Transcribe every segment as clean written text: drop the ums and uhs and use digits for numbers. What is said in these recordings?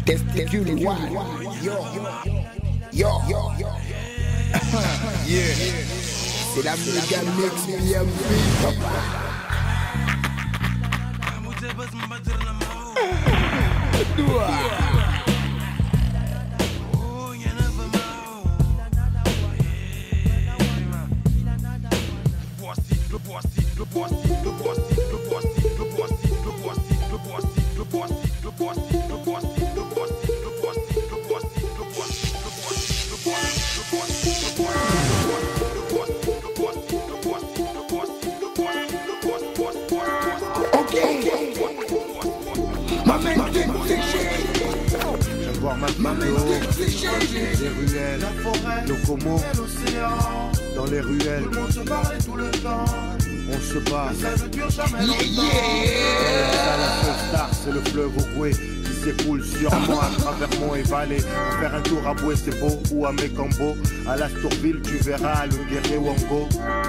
Testicule one. Yo. Yeah. C'est la méga mix millième papa. Ma vidéo, les ruelles, le Como, dans les ruelles, tout le monde se parle tout le temps. On se bat, ça ne dure jamais longtemps. La seule star, c'est le fleuve Ogooué qui s'écoule sur moi à travers Mont et Vallée. Pour faire un tour à Boué-c'est-Beau ou à Mékambo, à l'Astourville, tu verras le guerrier Wango.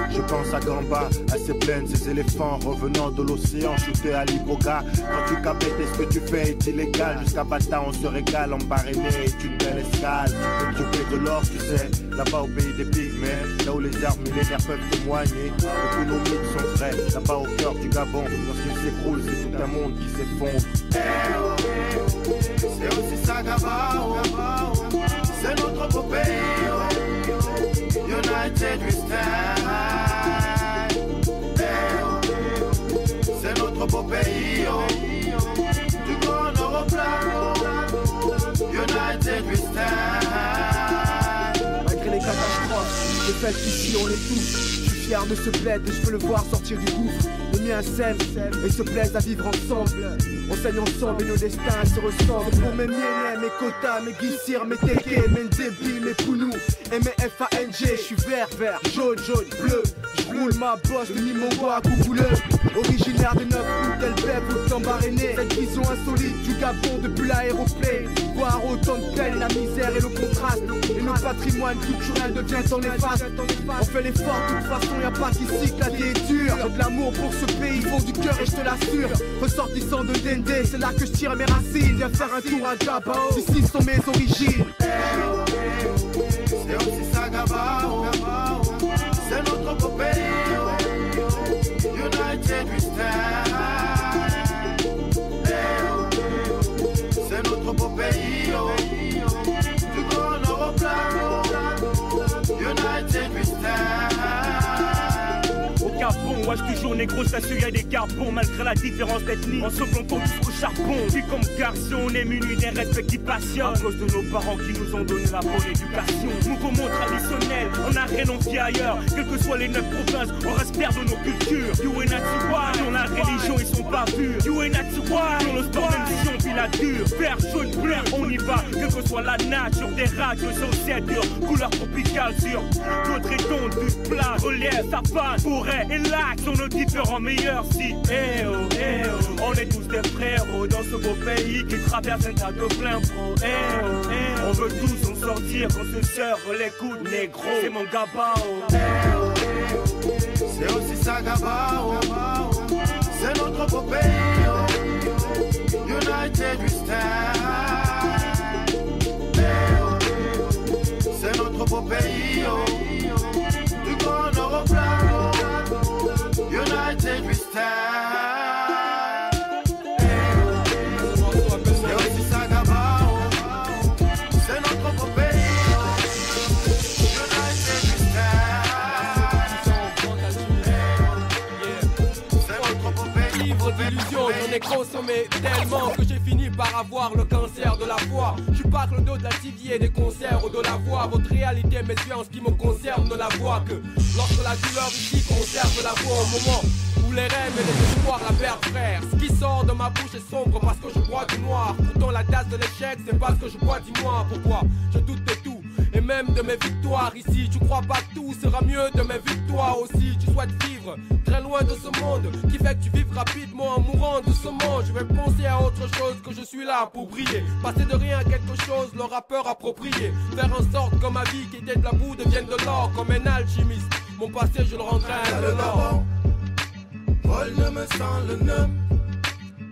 Je pense à Gamba, à ces plaines, ces éléphants revenant de l'océan, shootés à l'Iboga. Quand tu captes, ce que tu fais est illégal. Jusqu'à Bata, on se régale, en baréné est une belle escale. Tu fais de l'or, tu sais, là-bas au pays des pygmées, là où les arbres millénaires peuvent témoigner que tous nos mythes sont vrais. Là-bas au cœur du Gabon, lorsqu'il s'écroule, c'est tout un monde qui s'effondre. C'est aussi ça Gabao, c'est notre beau pays. United we stand. C'est notre beau pays. Du grand Européen. United we stand. Malgré les catastrophes, les fêtes ici on les touche. Je suis fier de ce bled et je veux le voir sortir du gouffre. Les miens s'aiment et se plaisent à vivre ensemble. On saigne ensemble et nos destins se ressemblent. C'est pour mes miennes, mes quotas, mes guissirs, mes téqués, mes débits, mes pounous et mes FANG. Je suis vert, jaune, bleu. J'roule ma bosse de Nimongo à Coucouleux. Originaire de 9 août, Delbep, autant baréné. Cette vision insolite du Gabon depuis l'aéroplane. Voir autant de peine, la misère et le contraste. Et notre patrimoine culturel devient en efface. On fait l'effort, de toute façon y'a pas qu'ici que la vie est dure. J'ai de l'amour pour ce pays, fond du cœur et je te l'assure. Ressortissant de Dende, c'est là que je tire mes racines. Viens faire un tour à Gabao, ici sont mes origines. C'est aussi ça Gabao, c'est notre beau pays. United we stand. C'est notre beau pays. Du grand Européen. United we stand. Au Gabon, ouais, toujours négro, ça se y'a des carbons. Malgré la différence d'ethnie, ensemble on compte jusqu'au charbon. Puis comme garçon, on est munis d'un respect qui passionne. À cause de nos parents qui nous ont donné la bonne éducation. Nouveau monde traditionnel, on a rien on vit ailleurs. Quelles que soient les 9 provinces, on respire de nos cultures. You ain't not dans la religion, ils sont pas purs. You ain't not dans le sport, même si on vit la dure. Vert, jaune, bleu, on y va. Quelle que soit la nature, des radios sur 7 heures. Couleur tropicale sur d'autres étondes du plat. Relief, savane, forêt et lac sont nos différents meilleurs sites. On est tous des frérots dans ce beau pays qui traverse un tas de plein pro. On veut tous en sortir, qu'on se serre les coudes négro. C'est mon Gabao. C'est aussi ça Gabao, c'est notre beau pays. United we stand. C'est notre beau pays. Du grand Européen. United we stand. C'est aussi ça Gabao, c'est notre beau pays. United we stand. C'est notre beau pays. Livre d'illusions, j'en ai consommé tellement que j'ai fini par avoir le cancer de la foi. Je suis pas le dos de la TV, des concerts ou de la voix. Votre réalité, mes yeux en ce qui me concerne, ne la voient que lorsque la douleur ici conserve la voix au moment où les rêves et les espoirs la perdent, frère. Ce qui sort de ma bouche est sombre parce que je bois du noir. Pourtant la tasse de l'échec, c'est parce que je bois, dis-moi pourquoi je doute de tout. Et même de mes victoires. Ici tu crois pas que tout sera mieux de mes victoires aussi. Tu souhaites vivre très loin de ce monde qui fait que tu vives rapidement en mourant doucement. Je vais penser à autre chose, que je suis là pour briller. Passer de rien à quelque chose, le rappeur approprié. Faire en sorte que ma vie qui était de la boue devienne de l'or. Comme un alchimiste, mon passé je le rendrai à de l'or. Vol ne me sent le nom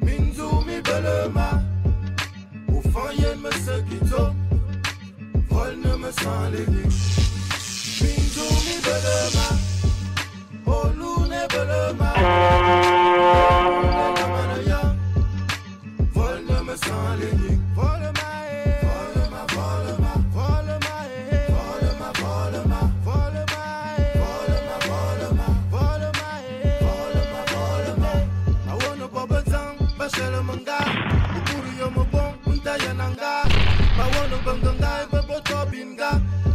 Minzu mi belema Ou fanyen me se kito Vol ne me sent les gris Minzu mi belema Olu ne belema Vol ne me sent les gris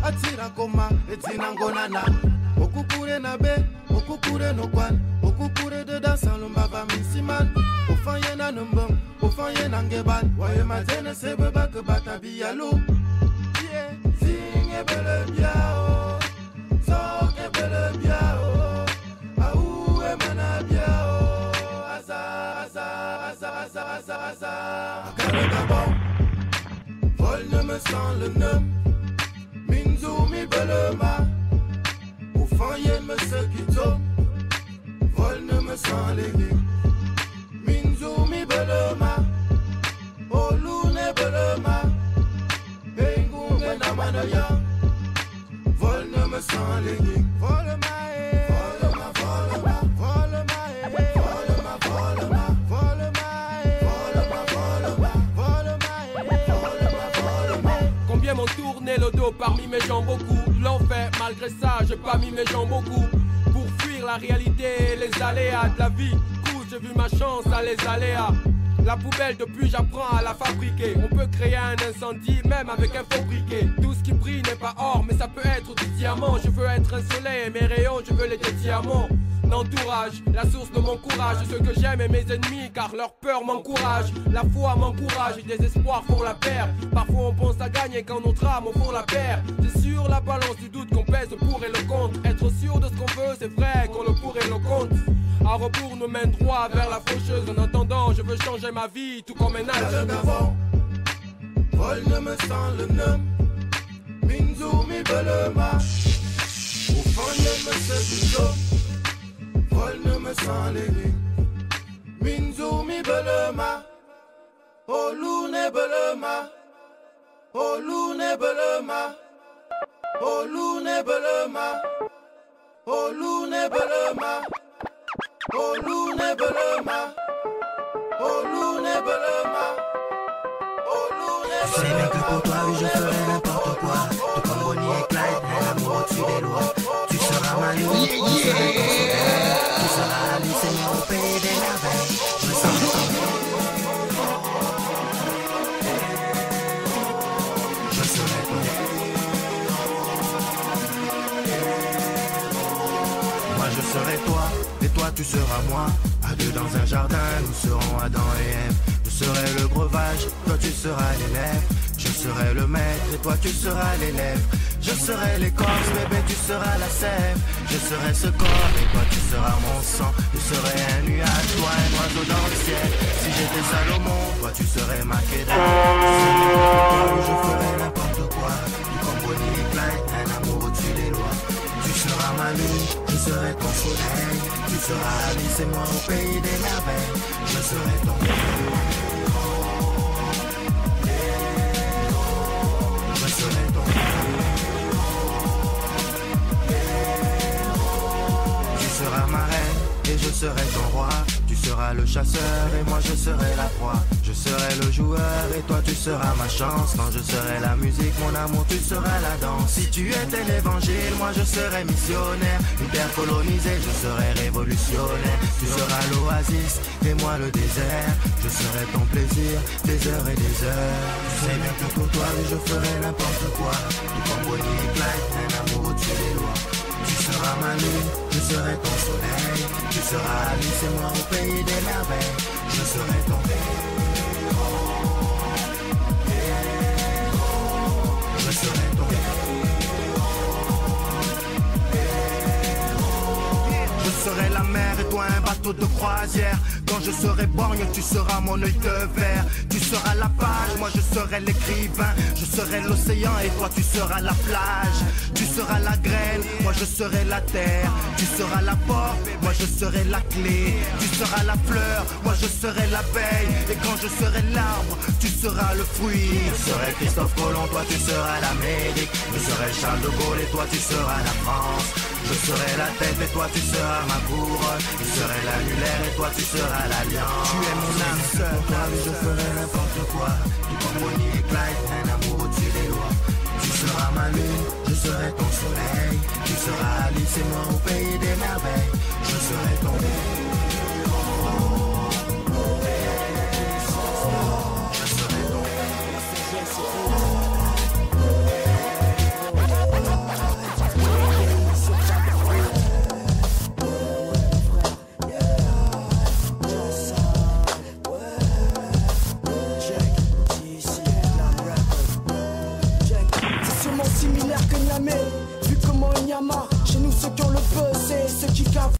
Atira koma, etina ngonana Okukure na be, okukure no kwan Okukure de dansan lumbaba misiman Ofanye na numbong, ofanye na ngeban Waye matene sebe bak bata biyalo Zing ebele biao Sok ebele biao Aou emana biao Aza Akare gabon Vol ne me sent le nom Minzu mi belema Ou fanyen me se kito Vol ne me sent les gris Minzu mi belema Olu ne belema Bengu ne namanaya Vol ne me sent les gris Volema Volema, volema Volema Volema, volema Volema Volema Volema Combien m'ont tourné le dos parmi mes gens, beaucoup l'ont fait, malgré ça j'ai pas mis mes gens beaucoup. Pour fuir la réalité et les aléas de la vie, coup j'ai vu ma chance à les aléas. La poubelle depuis j'apprends à la fabriquer. On peut créer un incendie même avec un faux briquet. Tout ce qui brille n'est pas or mais ça peut être du diamant. Je veux être un soleil et mes rayons je veux les diamants. L'entourage, la source de mon courage, ceux que j'aime et mes ennemis car leur peur m'encourage. La foi m'encourage et des espoirs font la paire. Parfois on pense à gagner quand notre âme au fond la perd. C'est sur la balance du doute qu'on pèse le pour et le contre. Être sûr de ce qu'on veut c'est vrai qu'on le pour et le contre. À rebours nous mène droit vers la faucheuse. En attendant je veux changer ma vie tout comme un alchimiste. Vol ne me sent le nom Minzu mi belema Ou fanyen me se kito Vol ne me sent les gris Minzu mi belema Olu ne belema Olu ne belema Olu ne belema Olu ne belema Olu ne belema Olu ne belema Olu ne belema. Tu sais bien que pour toi oui, je ferai n'importe quoi. Tout comme Bonnie et Clyde, un amour au-dessus des lois. Tu seras ma lune, je serai ton soleil. Tu seras Alice et moi au pays des merveilles. Je serai ton Je serai ton Moi je serai toi, et toi tu seras moi. À deux dans un jardin, nous serons Adam et Ève. Je serai le breuvage, toi tu seras l'élève. Je serai le maître et toi tu seras l'élève. Je serai l'écorce, bébé tu seras la sève. Je serai ce corps et toi tu seras mon sang. Je serai un nuage, toi un oiseau dans le ciel. Si j'étais Salomon, toi tu serais Makeda. Je ferai n'importe quoi. Du comme Bonnie et Clyde, un amour au-dessus des lois. Tu seras ma lune, je serai ton soleil. Tu seras Alice et moi au pays des merveilles. Je serai ton Je serai ton Tu seras ma reine et je serai ton roi. Tu seras le chasseur et moi je serai la proie. Je serai le joueur et toi tu seras ma chance. Quand je serai la musique, mon amour, tu seras la danse. Si tu étais l'évangile, moi je serai missionnaire. Une terre colonisée, je serai révolutionnaire. Tu seras l'oasis et moi le désert. Je serai ton plaisir, des heures et des heures. Tu sais bien que pour toi, oui, je ferai n'importe quoi. Tout comme Bonnie et Clyde, un amour au-dessus des lois. Tu seras ma lune, je serai ton soleil. Tu seras Alice et moi au pays des merveilles. Je serai ton Je serai ton bateau de croisière. Quand je serai borgne, tu seras mon œil de verre. Tu seras la page, moi je serai l'écrivain. Je serai l'océan et toi tu seras la plage. Tu seras la graine, moi je serai la terre. Tu seras la porte, moi je serai la clé. Tu seras la fleur, moi je serai l'abeille. Et quand je serai l'arbre, tu seras le fruit. Je serai Christophe Colomb, toi tu seras l'Amérique. Je serai Charles de Gaulle et toi tu seras la France. Je serai la tête et toi tu seras ma couronne. Je serai l'annulaire et toi tu seras l'alliance. Tu es mon âme sœur, je ferai n'importe quoi. Tu comme Bonnie et Clyde, un amour au-dessus des lois. Tu seras ma lune, je serai ton soleil. Tu seras Alice et moi au pays des merveilles. Je serai ton vu comment il y a marre, chez nous ceux qui ont le buzz, c'est ceux qui cavent.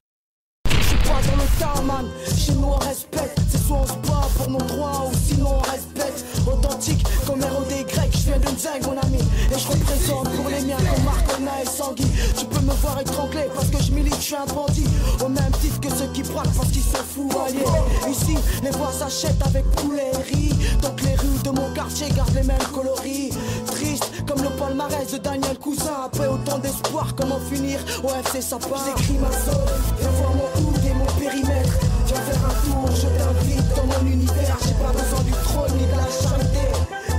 Je suis pas dans le tarman, chez nous on respecte. C'est soit on se bat pour nos droits ou sinon on respecte. Authentique comme héros des Grecs, je viens de Nzeng mon ami. Et je représente pour les miens comme Marcona et Sangui. Tu peux me voir étranglé parce que je milite, je suis un bandit. Au même titre que ceux qui braquent parce qu'ils sont fous alliés. Ici les voix s'achètent avec poulet et riz. Donc les rues de mon quartier gardent les mêmes coloris. Triste comme le palmarès de Daniel Cousin. Après autant d'espoir, comment finir au FC Sapin. J'écris ma zone, viens voir mon hood et mon périmètre. Viens faire un tour, je t'invite dans mon univers. J'ai pas besoin du trône ni de la charité,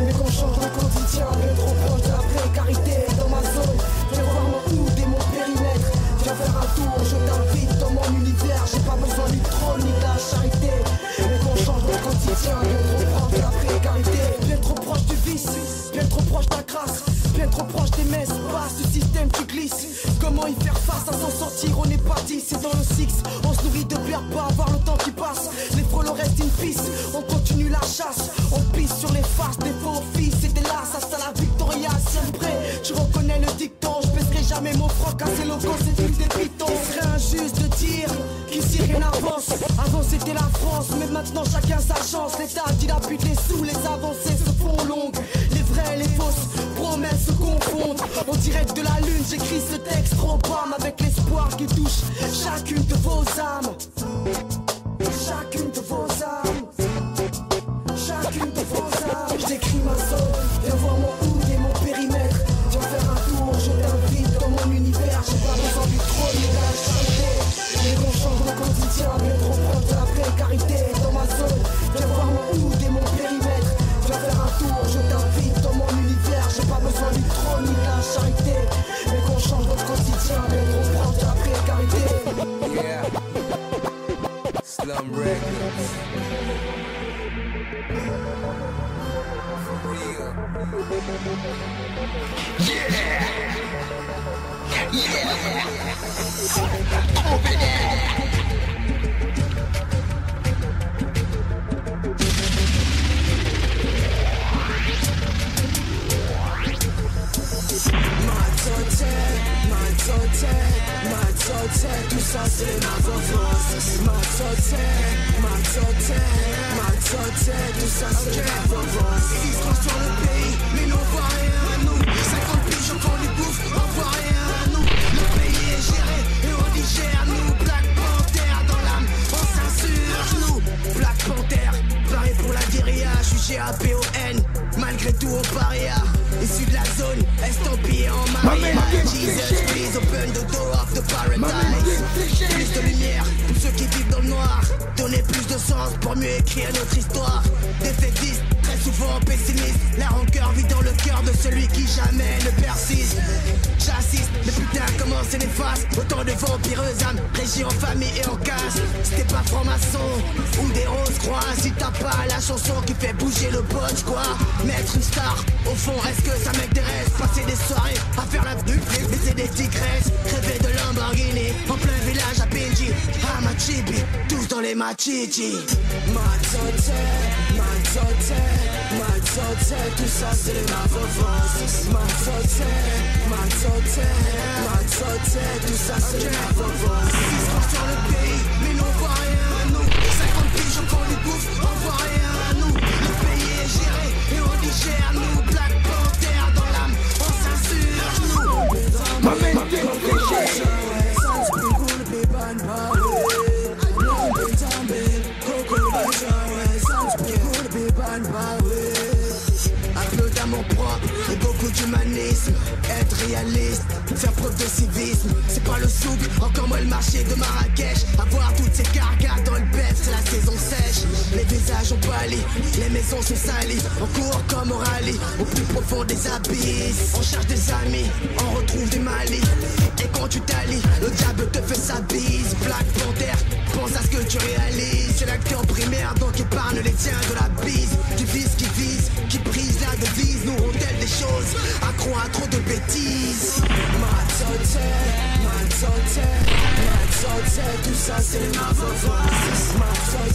mais qu'on change le quotidien, bien trop proche de la précarité. Dans ma zone, viens voir mon hood et mon périmètre. Viens faire un tour, je t'invite dans mon univers. J'ai pas besoin du trône ni de la charité, mais qu'on change le quotidien, bien trop proche de la précarité. Bien trop proche du vice, bien trop proche de la grâce, bien trop proche des messes, passe du système qui glisse. Comment y faire face à s'en sortir, on n'est pas 10, c'est dans le 6. On se nourrit de bière, pas avoir le temps qui passe. Les frelots restent in peace, on continue la chasse. On pisse sur les faces des faux fils, c'était là, ça c'est la Victoria, siempre. Tu reconnais le dicton, je baisserai jamais mon froc, assez loco, c'est plus des pitons. Ce serait injuste de dire qu'ici rien n'avance. Avant c'était la France, mais maintenant chacun sa chance. L'État dilapide les sous, les avancées se font longues. Les vraies et les fausses promesses se confondent. En direct de la lune, j'écris ce texte trop bam, avec l'espoir qui touche chacune de vos âmes. Chacune de vos âmes. Chacune de vos âmes. J'écris ma zone, viens voir mon hood et mon périmètre. Viens faire un tour, je t'invite dans mon univers. J'ai pas besoin du trône ni de la charité, mais qu'on change le quotidien, bien trop proche de la précarité. Dans ma zone, viens voir mon hood et mon périmètre. Viens faire un tour, je t'invite dans mon univers. J'ai pas besoin du trône ni de la charité, mais qu'on change notre quotidien, bien trop proche de la précarité. Yeah. Slum Records. For real. Yeah. Yeah. Open it. Tout ça c'est ma vengeance. Ma tout ça c'est ma vengeance. Ils se croient sur le pays, mais n'en voient rien à nous. 50 pigeons qu'on les bouffe, on voit rien à nous. Le pays est géré et on digère nous. Black Panther dans l'âme, on s'insurge nous. Black Panther, pareil pour la guérilla. Je suis GAPON, malgré tout au paria. Issu de la zone, estampillé en Maria. Jesus, please open the door of the paradise. Plus de lumière pour ceux qui vivent dans le noir. Donner plus de sens pour mieux écrire notre histoire. Défaitiste, très souvent pessimiste. La rancœur vit dans le cœur de celui qui jamais ne persiste. J'assiste, mais putain comment c'est néfaste. Autant de vampireuses âmes régies en famille et en casse. Si t'es pas franc-maçon ou des roses croix, si t'as pas la chanson qui fait bouger le punch quoi. Mettre une star, au fond est-ce que ça m'intéresse? Passer des soirées à faire la vue, baiser des tigresses. Rêver de Lamborghini en plein village à Benji. À Machibi, tous dans les Machichi. Tout ça c'est ma vengeance. Tout ça c'est ma vengeance. Ils sont sur le pays, mais n'en voient rien l'humanisme, être réaliste, faire preuve de civisme. C'est pas le souk, encore moins le marché de Marrakech. Avoir toutes ces cargadas dans le bête, c'est la saison sèche. Les visages ont pâli, les maisons sont salies. On court comme au rallye, au plus profond des abysses. On cherche des amis, on retrouve du Mali. Et quand tu t'allies, le diable te fait sa bise. Black Panther, pense à ce que tu réalises. C'est l'acteur primaire, donc épargne les tiens de la bise. Qui vise, qui brise la devise. Nous on telle des choses, accro à trop de bêtises. Matzote, tout ça c'est ma voix. Matzote,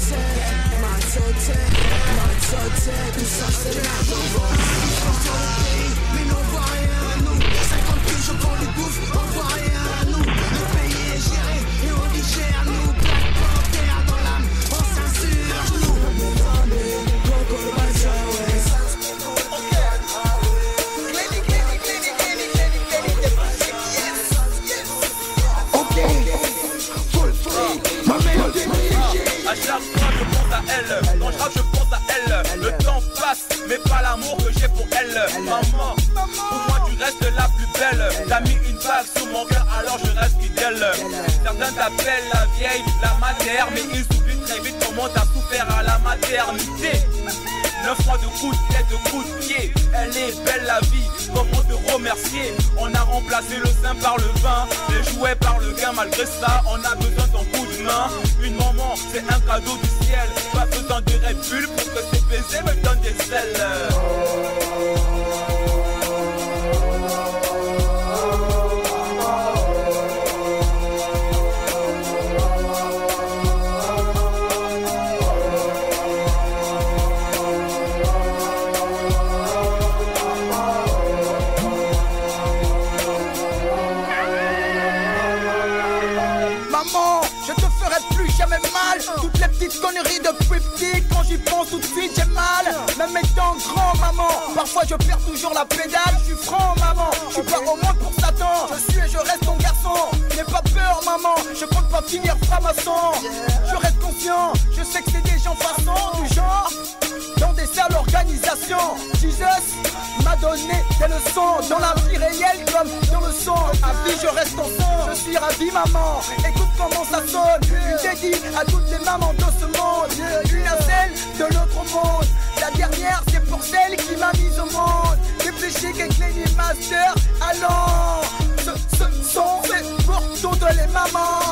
tout ça c'est ma voix. Je pense sur le pays, mais n'on voit rien à nous. 50 piges au fond du gouffre, on voit rien à nous. Le pays est géré et on digère nous. Black Panther dans l'âme, on s'insurge nous. À chaque fois je pense à elle, quand je rappe je pense à elle. Le temps passe, mais pas l'amour que j'ai pour elle. Maman, pour moi tu restes la plus belle. T'as mis une bague sur mon cœur, alors je reste fidèle. Certains t'appellent la vieille, la matère, mais ils oublient très vite comment t'as souffert à la maternité. 9 mois de coups de tête, de coups de pied. Elle est belle la vie, comment te remercier? On a remplacé le sein par le vin, les jouets par le gain. Malgré ça, on a besoin d'un coup de main. Une maman, c'est un cadeau du ciel. Pas besoin de Red Bull pour que ces baisers me donnent des ailes. Toutes les petites conneries depuis petit, quand j'y pense tout de suite j'ai mal. Même étant grand maman, parfois je perds toujours la pédale. Je suis franc maman, je suis pas au monde pour Satan. Je suis et je reste ton garçon, n'aie pas peur maman. Je compte pas finir franc-maçon. Je reste conscient, je sais que c'est des gens façons du genre dans des salles organisations. Jesus m'a donné des leçons dans la vie réelle comme dans le son. À vie je reste en son, je suis ravi maman. Écoute comment ça sonne, une dédie à toutes les mamans de ce monde. Une à celle de l'autre monde. La dernière c'est pour celle qui m'a mise au monde. Réfléchis qu'avec les masters, allons. Ce son c'est pour toutes les mamans.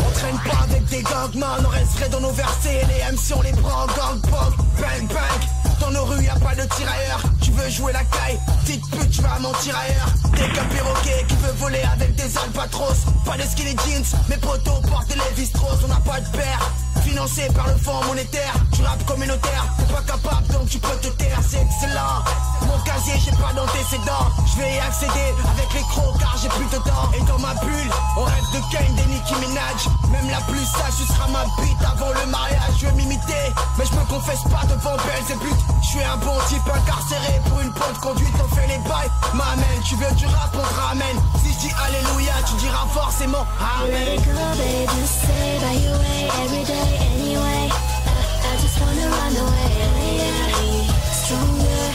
On traîne pas avec des gangman, on resterait dans nos versets. Les MC on les prend en gang pong, bang bang. Dans nos rues y'a pas de tirailleurs. Tu veux jouer la caille, petite pute tu vas mentir ailleurs. T'es qu'un perroquet qui veut voler avec des albatros. Pas de skinny jeans, mes potos portent des Lévi-Strauss. On n'a pas de paire, financé par le fonds monétaire. Tu rappes communautaire, t'es pas capable donc tu peux te taire. C'est excellent, mon casier j'ai pas d'antécédents. Je vais y accéder avec les crocs car j'ai plus de temps. Et dans ma bulle, on rêve de Kane, des Nicki Minaj. Même la plus sage, ce sera ma bite avant le mariage. Je veux m'imiter, mais je me confesse pas devant belles et putes. Je suis un bon type incarcéré pour une bonne conduite. On fait les bails, m'amène. Tu veux du rap, on te ramène. Si je dis alléluia, tu diras forcément amen. Let it go, baby, stay by your way every day anyway. I just wanna run away. Stronger,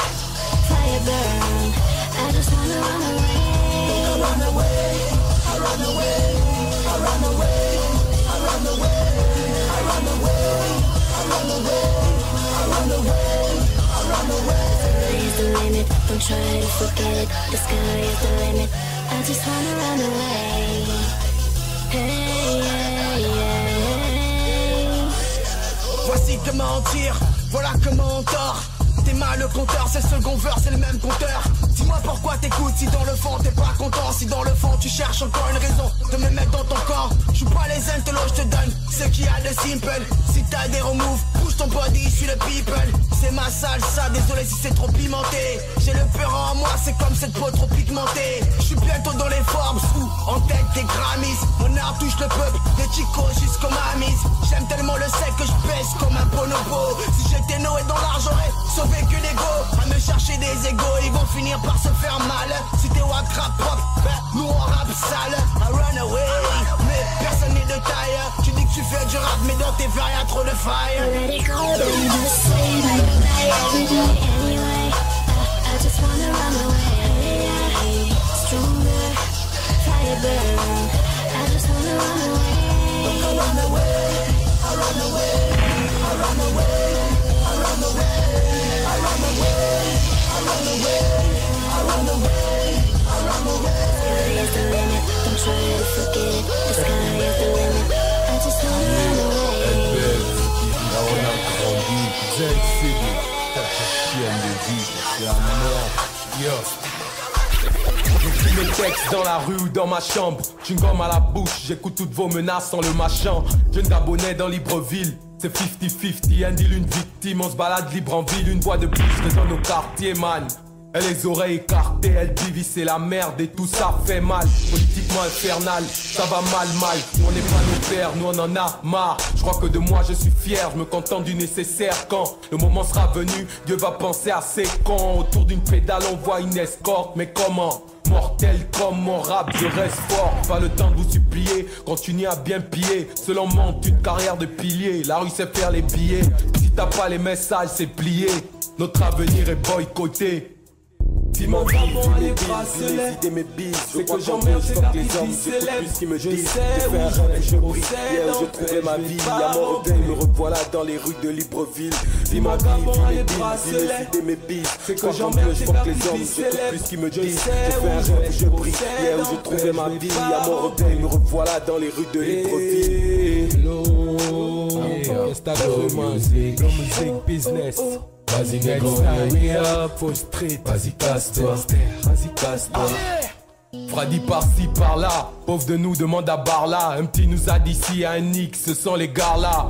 fire burn. I just wanna run away. I run away, I run away, I run away, I run away, I run away, I run away, I run away, I run away. The sky is the limit, don't try to forget it. The sky is the limit, I just wanna run away. Hey, hey, hey. Voici comment on tire, voilà comment on tord. T'es mal le compteur, c'est le second verse, c'est le même compteur. Dis-moi pourquoi t'écoutes si dans le fond t'es pas content. Si dans le fond tu cherches encore une raison de me mettre dans ton camp. J'joue pas les intellos, je te donne ce qu'il y a de simple. Si t'as des removes, bouge ton body, je suis le people. C'est ma salsa, désolé si c'est trop pimenté. J'ai le peur en moi, c'est comme cette peau trop pigmentée. Je suis bientôt dans les Forbes ou en tête des Grammys. Mon art touche le peuple, des chicos jusqu'aux mamies. J'aime tellement le sec que je pèse comme un bonobo. Si j'étais Noé dans l'art, j'aurais sauvé que l'ego. À me chercher des les égos, ils vont finir par se faire mal. Si t'es wack rap propre, nous on rap sale. I run away, mais personne n'est de taille. Tu dis que tu fais du rap, mais dans tes verres y'a trop de failles. Let it go, then just say bye every day anyway. I just wanna run away. Stronger, fire burn. I just wanna run away. I run away, I run away, I run away, I run away, I run away, I run away, I run away, I run away. Sky is the limit, don't try to forget it. The sky is the limit, I just wanna run away. Là on a grandi, ZCD, ta chienne de vie, c'est la merde, yo. J'écris mes textes dans la rue ou dans ma chambre. Chewing-gum à la bouche, j'écoute toutes vos menaces sans le machin. Jeune Gabonais dans Libreville, c'est 50-50, un deal, une victime. On se balade libre en ville, une voix de plus résonne au quartier, man. Elle les oreilles écartées, elle divise, c'est la merde et tout ça fait mal. Politiquement infernal, ça va mal. On n'est pas nos pères, nous on en a marre. Je crois que de moi je suis fier, je me contente du nécessaire. Quand le moment sera venu, Dieu va penser à ses cons. Autour d'une pédale on voit une escorte, mais comment? Mortel comme mon rap, je reste fort. Pas le temps de vous supplier, continuez à bien piller. Seul on monte une carrière de pilier. La rue sait faire les billets. Si t'as pas les messages, c'est plié. Notre avenir est boycotté. Si mon vie, les bracelets, idées, mes bises, je crois que j'emmerde, je fuck les hommes, j'écoute plus ce qu'ils me disent. Je fais un rêve et je brille, hier je trouvais ma vie. À mon réveil, me revoilà dans les rues de Libreville. Vis ma vie, vis mes billes, vis mes idées, mes bises. C'est que j'emmerde, je fuck les hommes, j'écoute plus ce qu'ils me disent. Je fais un rêve et je brille, hier je trouvais ma vie. À mon réveil, me revoilà dans les rues de Libreville. Instagram, music business. Vas-y négro, hurry up, faut street. Vas-y casse-toi, vas-y casse-toi. Freddy par-ci par-là, pauvre de nous demande à Barla. Un petit nous a dit si un X, ce sont les gars là.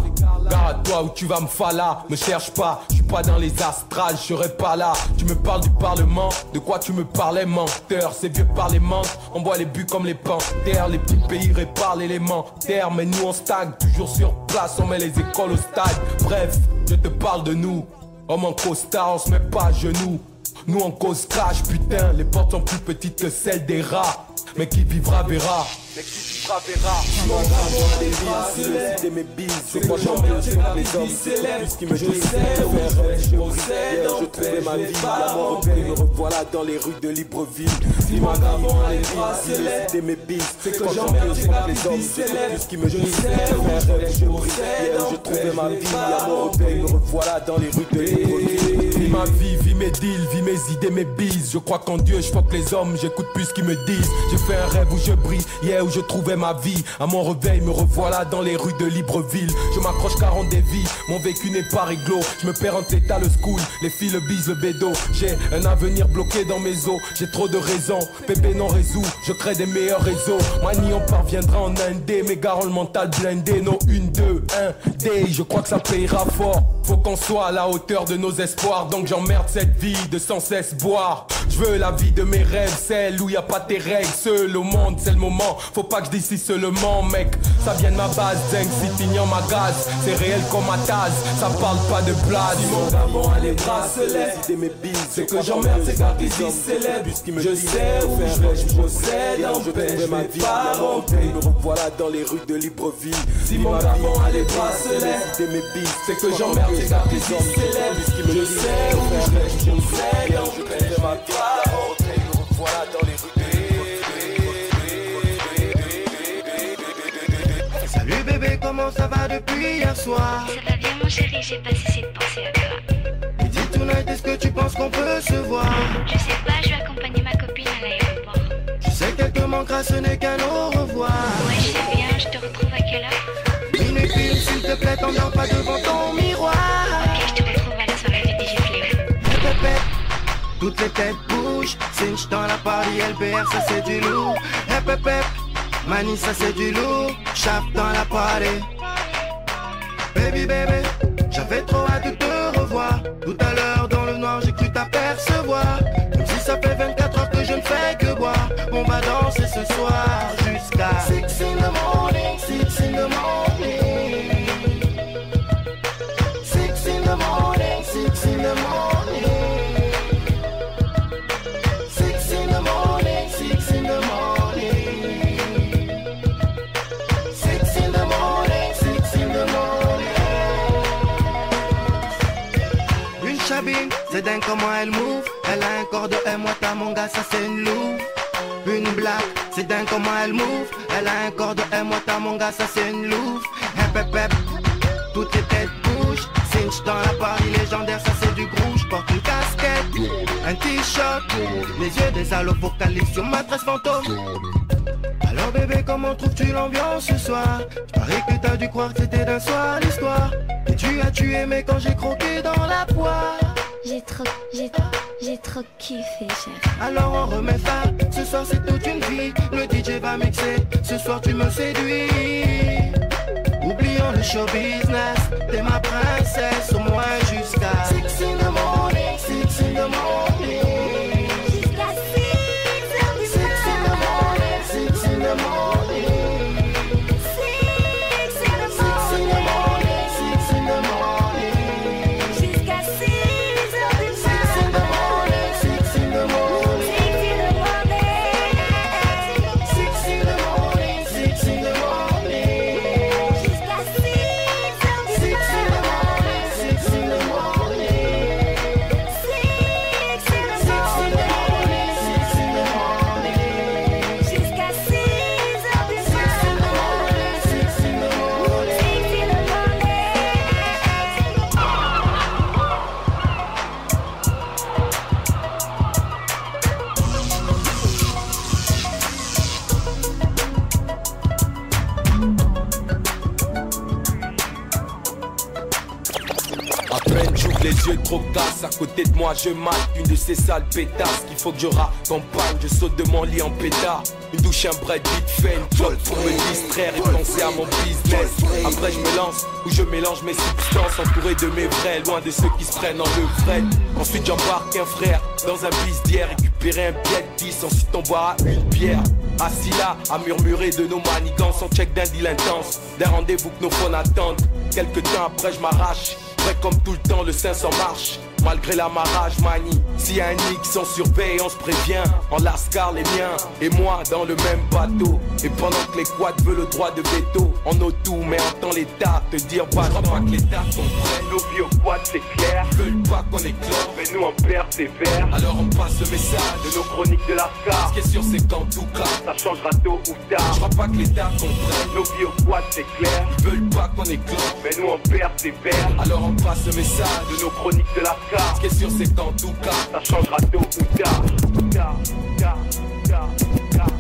Gare à toi où tu vas me falla, me cherche pas, je suis pas dans les astrales, je serai pas là. Tu me parles du parlement, de quoi tu me parlais menteur? Ces vieux parlements, on boit les buts comme les panthères. Les petits pays réparent l'élémentaire, mais nous on stagne, toujours sur place, on met les écoles au stade. Bref, je te parle de nous. Homme en costard, on se met pas à genoux. Nous on cause crash, putain. Les portes sont plus petites que celles des rats. Mais qui vivra verra. Je m'en vais les bracelets, c'est mes bises. C'est quoi j'emmerde, je fais les hommes. C'est plus ce qui me disent. Je trouvais ma vie, à mon réveil, me revoilà dans les rues de Libreville. Si ma vie, les bracelets, c'est mes bises. C'est quoi j'emmerde, je fais les hommes. C'est plus ce qui me disent. Je brille, je trouvais ma vie, à mon réveil, me revoilà dans les rues de Libreville. Vis ma vie, vis mes deals, vis mes idées, mes bises. Je crois qu'en Dieu, je fuck les hommes, j'écoute plus ce qu'ils me disent. Je fais un rêve où je brille, yeah, où je trouvais ma vie. À mon réveil, me revoilà dans les rues de Libreville. Je m'accroche car on dévie, mon vécu n'est pas réglo. Je me perds entre l'état, le school, les filles, le bise, le bédo. J'ai un avenir bloqué dans mes os, j'ai trop de raisons. Pépé non résout, je crée des meilleurs réseaux. Mani, on parviendra en indé, mes gars ont le mental blindé. No 1, 2, 1, day, je crois que ça payera fort. Faut qu'on soit à la hauteur de nos espoirs. Donc j'emmerde cette vie de sans cesse boire. Je veux la vie de mes rêves, celle où y a pas tes règles. Seul au monde, c'est le moment, faut pas que je dise seulement mec. Ça vient de ma base, Zeng, Sitignan, ma gaz. C'est réel comme ma tasse, ça parle pas de blase. Si mon gabon a les bracelets, c'est que j'emmerde ces gars qui disent célèbres. Je sais où je vais, je possède, empêche ma vie à monter. Me revoilà dans les rues de Libreville. Si mon gabon a les bracelets, c'est que j'emmerde ces gars qui disent célèbres. Je sais où je vais, je possède, empêche ma vie à monter. Me revoilà dans les rues de Libreville. Salut bébé, comment ça va depuis hier soir? Ça va bien mon chéri, j'ai pas cessé de penser à toi. Et dis tonight, est-ce que tu penses qu'on peut se voir? Je sais pas, je vais accompagner ma copine à l'aéroport. Je sais qu'elle te manquera, ce n'est qu'un au revoir. Ouais, je sais bien, je te retrouve à quelle heure? Minuit pile, s'il te plaît, t'endors pas devant ton miroir. Ok, je te retrouve à la soirée du DJ Fléau. Répète, toutes les têtes bougent. Cinch dans la party, LBR, ça c'est du lourd. Répète, Mani, ça c'est du lourd. Chap dans la party. Baby, baby, j'avais trop hâte de te revoir. Tout à l'heure dans le noir, j'ai cru t'apercevoir. Même si ça fait 24 heures que je ne fais que boire. On va danser ce soir jusqu'à 6 in the morning, 6 in the morning. 6 in the morning, 6 in the morning. copine, c'est dingue comment elle move. Elle a un corps de M, moi ta mon gars, ça c'est une louve. Une blague, c'est dingue comment elle move. Elle a un corps de M, moi ta mon gars, ça c'est une louve. Hep hep hep, toutes les têtes bougent. Cinch dans la Paris légendaire, ça c'est du grouge. Porte une casquette, un t-shirt, les yeux des halos vocalisent sur ma tresse fantôme. Alors bébé, comment trouves-tu l'ambiance ce soir? J'parie que t'as dû croire que c'était d'un soir l'histoire. Et tu as tué mais quand j'ai croqué dans la poire. J'ai trop kiffé, chef. Alors on remet ça, ce soir c'est toute une vie. Le DJ va mixer, ce soir tu me séduis. Oublions le show business, t'es ma princesse, au moins jusqu'à 6 in the morning, 6 in the morning. Jusqu'à 6 heures du matin. 6 in the morning. 6 in the morning. 6 in the morning. Jusqu'à 6 heures du matin. 6 in the morning. 6 in the morning. 6 in the morning. 6 in the morning. Jusqu'à 6 heures du 6 in the matin. morning. 6 in the morning. 6 in the morning. 6 in the morning. Jusqu'à 6 heures du matin. 6 in the morning. 6 in the morning. À peine j'ouvre les yeux trop casse. À côté de moi je mate une de ces sales pétasses. Qu'il faut que je raccompagne, je saute de mon lit en pétard. Une douche, un bread vite fait, une clope pour me distraire et penser à mon business. Après je me lance, où je mélange mes substances. Entouré de mes vrais, loin de ceux qui se prennent en le fret. Ensuite j'embarque un frère dans un bis d'hier. Récupérer un billet de 10, ensuite on boira une bière. Assis là, à murmurer de nos manigances. On check d'un deal intense, des rendez-vous que nos phones attendent. Quelques temps après je m'arrache. Vrai comme tout le temps, le 500 marche. Malgré l'amarrage, manie. S'il y a un X sans surveille, on se prévient. En lascar les miens et moi dans le même bateau. Et pendant que les quads veulent le droit de veto, on a tout, mais entend l'État te dire bah, je crois pas que l'État comprenne. Nos vies au quad, c'est clair. Ils veulent pas qu'on éclore, mais nous on persévère. Alors on passe le message de nos chroniques de l'ascar. Ce qui est sûr, c'est qu'en tout cas, ça changera tôt ou tard. Je crois pas que l'État comprenne. Nos vies au quad, c'est clair. Ils veulent pas qu'on éclore, mais nous on persévère. Alors on passe le message de nos chroniques de l'ascar. Ce qui est sûr c'est qu'en tout cas ça changera tôt ou tard.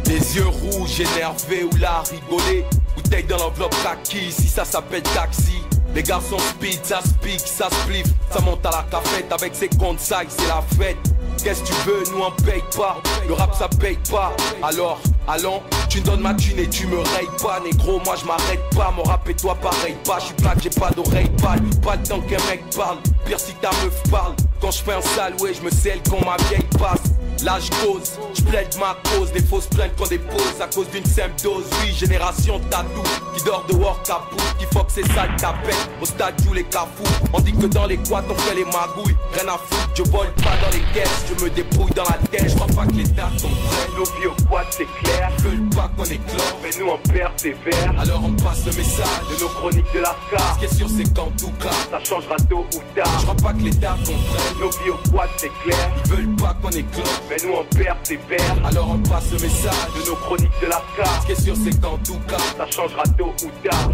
Les yeux rouges, énervés ou là rigoler. Bouteille dans l'enveloppe kaki, si ça s'appelle taxi. Les garçons speed, ça speak, ça spliff. Ça monte à la cafette avec ses comptes sailles, c'est la fête. Qu'est-ce que tu veux, nous on paye pas. Le rap ça paye pas. Alors, allons, tu me donnes ma thune et tu me rayes pas. Négro, moi je m'arrête pas. Mon rap et toi pareil pas. J'suis black, j'ai pas d'oreille pâle. Pas le temps qu'un mec parle. Pire si ta meuf parle. Quand je fais un sale, ouais, je me scelle quand ma vieille passe. Là je cause, je plaide ma cause. Des fausses plaintes qu'on dépose à cause d'une simple dose. Oui, génération tatou qui dort dehors capou. Qui fuck ses sales tapettes. Au stade joue les cafous. On dit que dans les quads on fait les magouilles. Rien à foutre, je vole pas dans les caisses. Je me débrouille dans la tête. Je crois pas que l'État comprenne. Nos vies au quad c'est clair. Ils veulent pas qu'on éclore, mais nous on persévère. Alors on passe le message de nos chroniques de l'ascar. Ce qui est sûr c'est qu'en tout cas ça changera tôt ou tard. Je crois pas que l'État comprenne. Nos vies au quad c'est clair. Ils veulent pas qu'on éclore, mais nous on persévère. Alors on passe le message de nos chroniques de l'ascar. Ce qui est sûr c'est qu'en tout cas ça changera tôt ou tard.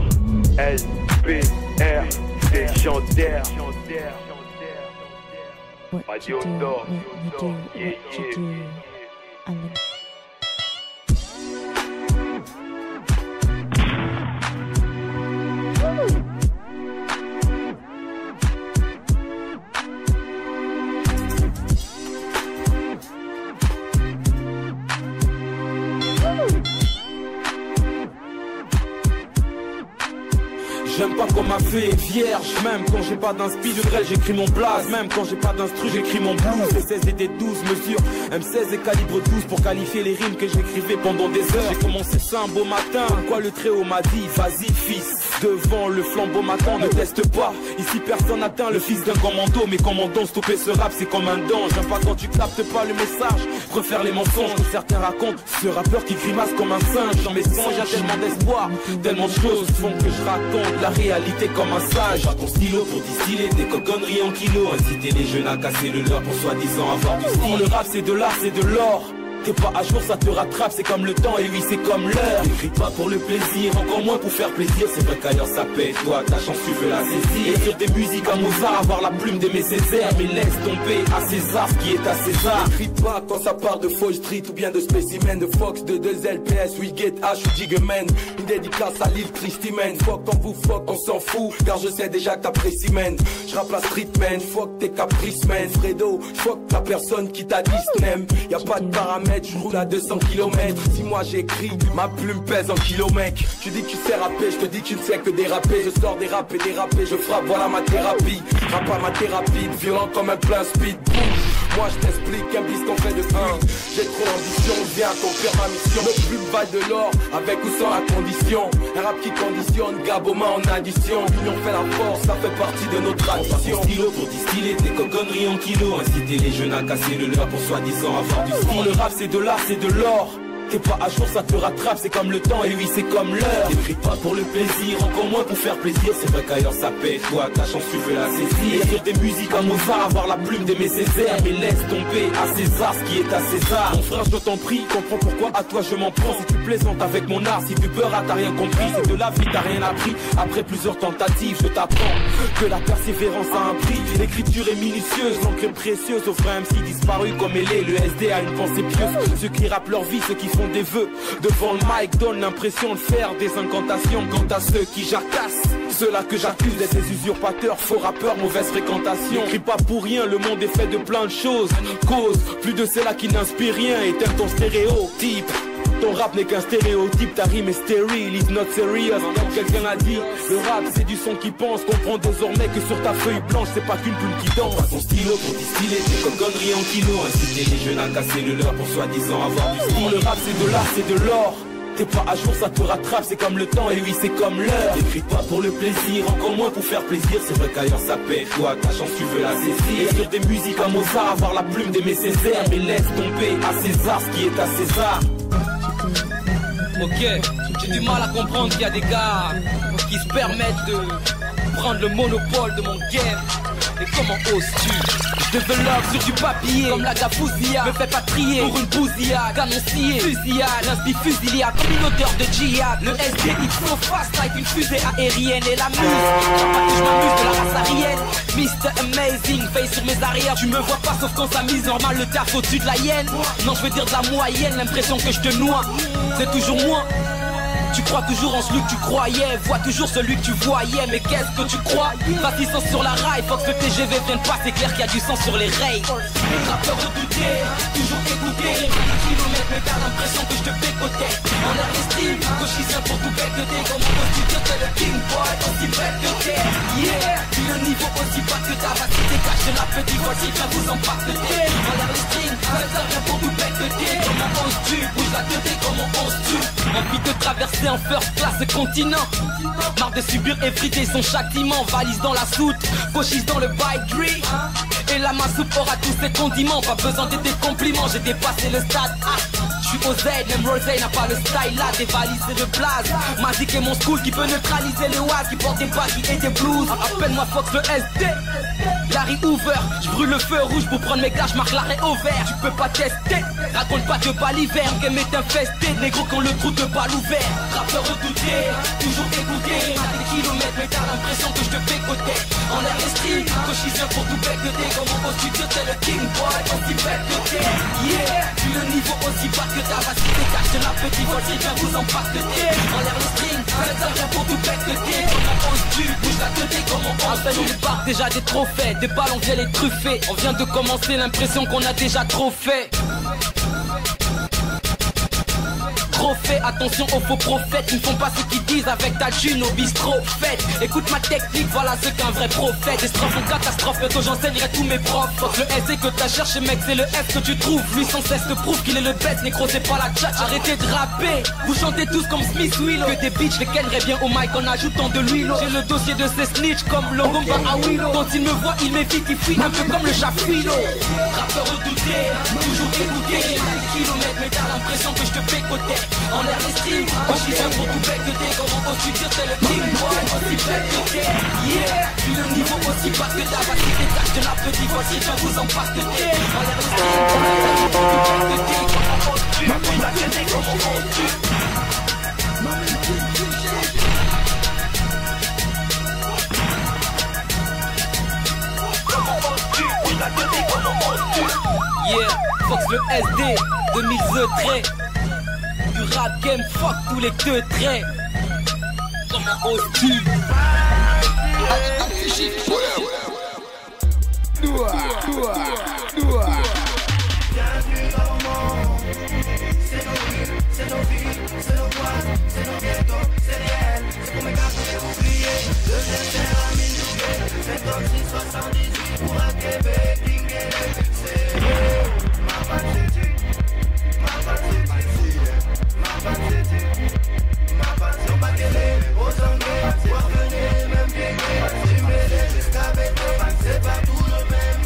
LPR, légendaire. What you do, what you do, what you do. J'aime pas qu'on m'a fait vierge. Même quand j'ai pas d'inspi, je grêle, j'écris mon blaze. Même quand j'ai pas d'instru, j'écris mon blues. Les 16 et des 12 mesures, M16 et calibre 12 pour qualifier les rimes que j'écrivais pendant des heures. J'ai commencé ça un beau matin, quoi le Très-Haut m'a dit, vas-y fils, devant le flambeau m'attend. Ne teste pas, ici personne n'atteint le fils d'un commando. Mais commandant, stopper ce rap c'est comme un danger. J'aime pas quand tu captes pas le message, préfère les mensonges que certains racontent. Ce rappeur qui grimace comme un singe. Dans mes songes y'a tellement d'espoir, tellement de choses font que je raconte la réalité comme un sage. Pas ton stylo pour distiller tes coconneries en kilos. Inciter les jeunes à casser le leur pour soi-disant avoir du style. Le rap c'est de l'art, c'est de l'or. T'es pas à jour, ça te rattrape, c'est comme le temps et oui c'est comme l'heure. N'écris pas pour le plaisir, encore moins pour faire plaisir. C'est vrai qu'ailleurs ça pète, toi ta chance tu veux la saisir. Écrire des musiques à Mozart, avoir la plume d'Aimé Césaire. Mais laisse tomber à César ce qui est à César. N'écris pas quand ça part de Foy Street ou bien de Spécimen, de Fox, de 2LPS, We Get H ou Jiggerman. Une dédicace à Lil Christy man. Fuck quand vous fuck, on s'en fout, car je sais déjà que t'apprécies man. J'rappe la street man, fuck tes caprices man. Fredo, fuck la personne qui t'a dit snem. Y'a pas de paramètres, j'roule à 200 km. Si moi j'écris, ma plume pèse en kilomètres. Tu dis que tu sais rapper, je te dis que tu ne sais que déraper. Je sors des rap et déraper, je frappe, voilà ma thérapie. Rap à ma thérapie, violent comme un plein speed. Moi je t'explique un bis qu'on fait de 1. J'ai trop d'ambition, viens accomplir ma mission. Le plus bas de l'or, avec ou sans la condition. Un rap qui conditionne, Gaboma en addition. L'union fait la force, ça fait partie de nos traditions. Stylo pour distiller tes coconneries en kilos. Inciter les jeunes à casser le leur pour soi-disant avoir du style. Le rap c'est de l'art, c'est de l'or. T'es pas à jour, ça te rattrape, c'est comme le temps et oui c'est comme l'heure. T'écris pas pour le plaisir, encore moins pour faire plaisir. C'est vrai qu'ailleurs ça pète, toi ta chance tu veux la saisir. Écrire des musiques à Mozart, avoir la plume d'Aimé Césaire. Mais laisse tomber à César ce qui est à César. Mon frère je t'en prie, comprends pourquoi à toi je m'en prends. Si tu plaisantes avec mon art, si tu peuras t'as rien compris. C'est de la vie t'as rien appris, après plusieurs tentatives je t'apprends que la persévérance a un prix. L'écriture est minutieuse, l'encre est précieuse. Au vrai MC disparu comme elle est, le SD a une pensée pieuse. Ceux qui rappent leur vie, ceux qui font des vœux devant le mic donnent l'impression de faire des incantations. Quant à ceux qui jacassent, ceux-là que j'accuse d'être des usurpateurs, faux rappeurs, mauvaise fréquentation. N'écris pas pour rien, le monde est fait de plein de choses. Cause, plus de celle-là qui n'inspire rien, éteins ton stéréotype. Ton rap n'est qu'un stéréotype, ta rime est stérile, it's not serious. Comme quelqu'un a dit, le rap c'est du son qui pense. Comprends désormais que sur ta feuille blanche c'est pas qu'une plume qui danse. Pas ton stylo pour distiller tes coconneries en kilos. Inciter les jeunes à casser le leur pour soi-disant avoir du style. Le rap c'est de l'art, c'est de l'or. T'es pas à jour, ça te rattrape, c'est comme le temps et oui c'est comme l'heure. T'écris pas pour le plaisir, encore moins pour faire plaisir. C'est vrai qu'ailleurs ça pète, toi ta chance tu veux la saisir. Écrire des musiques à Mozart, avoir la plume d'Aimé Césaire. Mais laisse tomber à César ce qui est à César. Ok, j'ai du mal à comprendre qu'il y a des gars qui se permettent de prendre le monopole de mon game. Et comment oses-tu? Je développe sur du papier comme la gafouzia. Me fais pas trier pour une bousillade. Canon scié, fusillade, l'inspi fusillade comme une odeur de djihad. Le SD il so fast like une fusée aérienne. Et la muse, je m'amuse de la race arienne. Mr. Amazing, veille sur mes arrières. Tu me vois pas sauf quand ça mise normal le taf au-dessus de la hyène. Non je veux dire de la moyenne, l'impression que je te noie. C'est toujours moi. Tu crois toujours en celui que tu croyais, vois toujours celui que tu voyais, mais qu'est-ce que tu crois? Vas-y sans sur la rail, faut que le TGV vienne pas, c'est clair qu'il y a du sang sur les rails. Rappeur redouté, toujours écouté, des kilomètres mais t'as l'impression que je te pécotais. En l'air les streams, gauchisien pour tout pécoter, comme on tu dire t'es le king boy, aussi bête que t'es. Yeah, puis le niveau aussi bas que ta vacité, cache la petite voici, viens vous en partager. En l'air les streams, ça rien pour tout pécoter, comment oses-tu? Bouge la tête, comment oses-tu? Envie de traverser en first class ce continent. Marre de subir effriter son châtiment. Valise dans la soute, gauchise dans le bike tree. Et la ma soupe aura tous ses condiments. Pas besoin de tes compliments, j'ai dépassé le stade. Je suis au Z, même Rosé n'a pas le style là. Des valises et de blaze. Magic est mon school qui peut neutraliser les was qui portent des baggy et des blues. Appelle-moi Fox le SD. Larry Hoover, je brûle le feu rouge pour prendre mes gars, je marque l'arrêt au vert. Tu peux pas tester, raconte pas de balle hiver. Game est infesté, négro quand le trou de balle ouvert. Rappeur redouté, toujours écouté. À des kilomètres, mais t'as l'impression que je te pécotais. En l'air les streams, gauchisien pour tout pécoter. Comme on tu dire t'es le king boy, aussi bête que t'es. Yeah, puis le niveau aussi bas que ta vacité. Cache la petite voici, viens vous en partager. En l'air les streams, ça vient pour tout pécoter. Comment oses-tu, bouge la tête, comment oses-tu? Nulle part déjà des trophées. Des ballons viennent les truffer. On vient de commencer, l'impression qu'on a déjà trop fait. trop fait. Attention aux faux prophètes, ils ne font pas ce qu'ils disent avec ta thune au bistrot. Faites, écoute ma technique, voilà ce qu'un vrai prophète. Les strophes sont catastrophes, bientôt j'enseignerai tous mes profs. Le S c'est que t'as cherché mec, c'est le F que tu trouves. Lui sans cesse te prouve qu'il est le best, nécro c'est pas la tchatch. Arrêtez de rapper, vous chantez tous comme Smith Willow. Que des bitches, les kennerais bien au mic en ajoutant de l'huile. J'ai le dossier de ces snitch comme Longomba à Willow. Quand il me voit, il m'évite, il fuit un peu comme le chat Philo. Rappeur redouté, toujours écouté. J'ai mal des kilomètres, mais t'as l'impression que je te pécotais. En l'air les streams, quand je viens pour tout becqueter. Comment oses-tu dire c'est le king boy, aussi becqueté. Yeah, puis le niveau aussi parce que t'as battu des tâches de la petite voici, je vous en passe de thé. En l'air les streams, quand je viens pour tout becqueter. Comment oses-tu, vous accueillez, comment oses-tu. Yeah, Fox le SD, 2000 traits. Du rap game, fuck tous les deux traits. Comment oses-tu? Bienvenue dans le monde. C'est nos vies, c'est nos vies, c'est nos boîtes, c'est nos ghettos, c'est réel. C'est pour mes gars que j'ai oublié. Deuxième terre à Minoué, 56, 78 pour un Québec, c'est ma pathétique, ma pathétique, ma pathétique, ma passion pas qu'elle est aux anglais, voir venir même gagner, tu m'aides jusqu'avec le bac, c'est pas tout le même.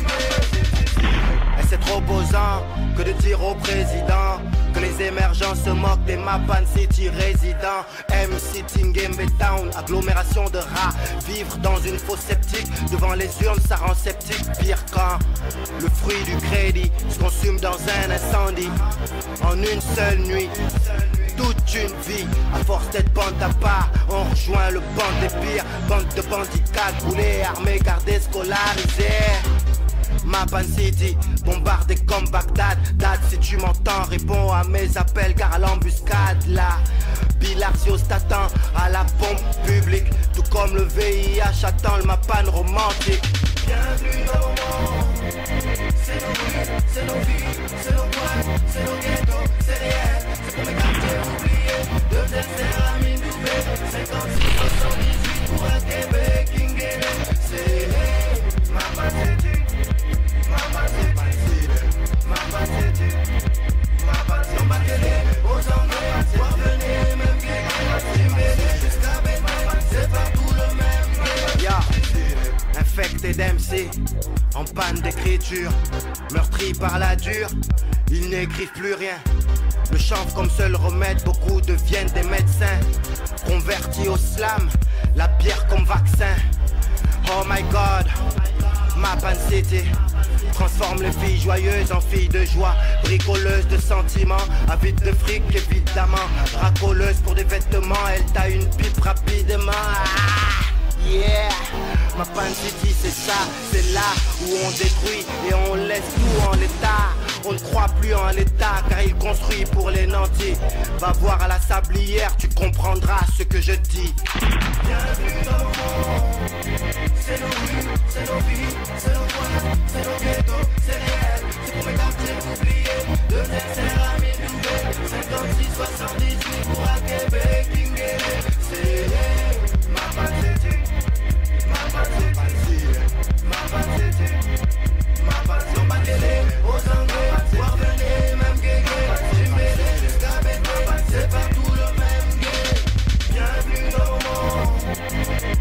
Et c'est trop posant que de dire au président que les émergents se moquent des Mapan City résidents. MC Tingembe Town, agglomération de rats. Vivre dans une fosse sceptique, devant les urnes ça rend sceptique. Pire quand le fruit du crédit se consume dans un incendie. En une seule nuit, toute une vie, à force d'être bande à part, on rejoint le banc des pires. Bande de bandits cagoulés, armés, gardés, scolarisés. Mapan City, bombardé comme Bagdad. Dad, si tu m'entends, réponds à mes appels car à l'embuscade là. Bilarzios t'attend à la pompe publique, tout comme le VIH attend le Mapan romantique. Bienvenue dans le monde. C'est nos vies, c'est nos vies, c'est nos boîtes, c'est nos ghettos, c'est réel. C'est pour mes quartiers oubliés. Deuxième terre à Minoué, 56, 78 pour un Québec, Ingélé. C'est ma pathétique. Ma pathétique, ma passion pas qu'elle est aux anglais, voir venir même gagner, jusqu'avec ma femme, c'est pas tout le même. Ya, infecté d'MC, en panne d'écriture, meurtri par la dure, ils n'écrivent plus rien. Le chanvre comme seul remède, beaucoup deviennent des médecins. Convertis au slam, la bière comme vaccin. Oh my god, Mapan City transforme les filles joyeuses en filles de joie. Bricoleuses de sentiments, avides de fric évidemment. Racoleuses pour des vêtements, elle t'a une pipe rapidement. Ah, yeah, Mapan City c'est ça, c'est là où on détruit et on laisse tout en l'état. On ne croit plus en l'état car il construit pour les nantis. Va voir à la sablière, tu comprendras ce que je dis. Bienvenue dans le monde. C'est nos vies, c'est nos vies, c'est nos boîtes, c'est nos ghettos, c'est réel. C'est pour mes quartiers oubliés. Deuxième terre à Minoué, 56, 78 pour un Québec, Ingélé. C'est ma pathétique, ma pathétique, ma pathétique, ma passion pas qu'elle est aux anglais, voir venir même gagner. Tu m'aides jusqu'avec le bac, c'est pas tout le même game. Bienvenue dans le monde.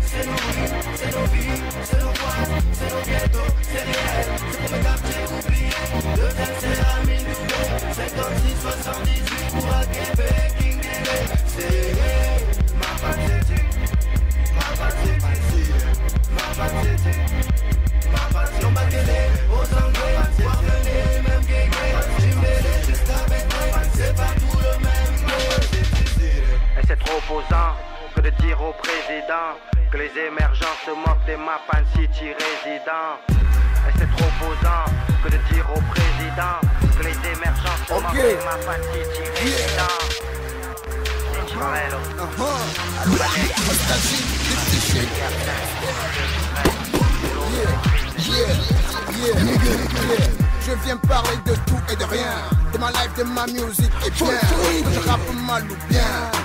C'est nos vies, c'est nos vies, c'est nos boîtes, c'est nos ghettos, c'est réel. C'est pour mes quartiers oubliés. Deuxième terre à Minoué, 56, 78 pour un Québec, Ingélé. C'est ma pathétique, ma pathétique, ma pathétique, ma passion pas qu'elle est aux anglais, voir venir même gagner. Tu m'aides jusqu'avec le bac, c'est pas tout le même. Et c'est trop posant que de dire au président que les émergents se moquent des Mapan City résidents. Et c'est trop posant que de dire au président que les émergents se moquent des Mapan City résidents. Je viens parler de tout et de rien. de ma life, de ma musique et bien. Que je rappe mal ou bien,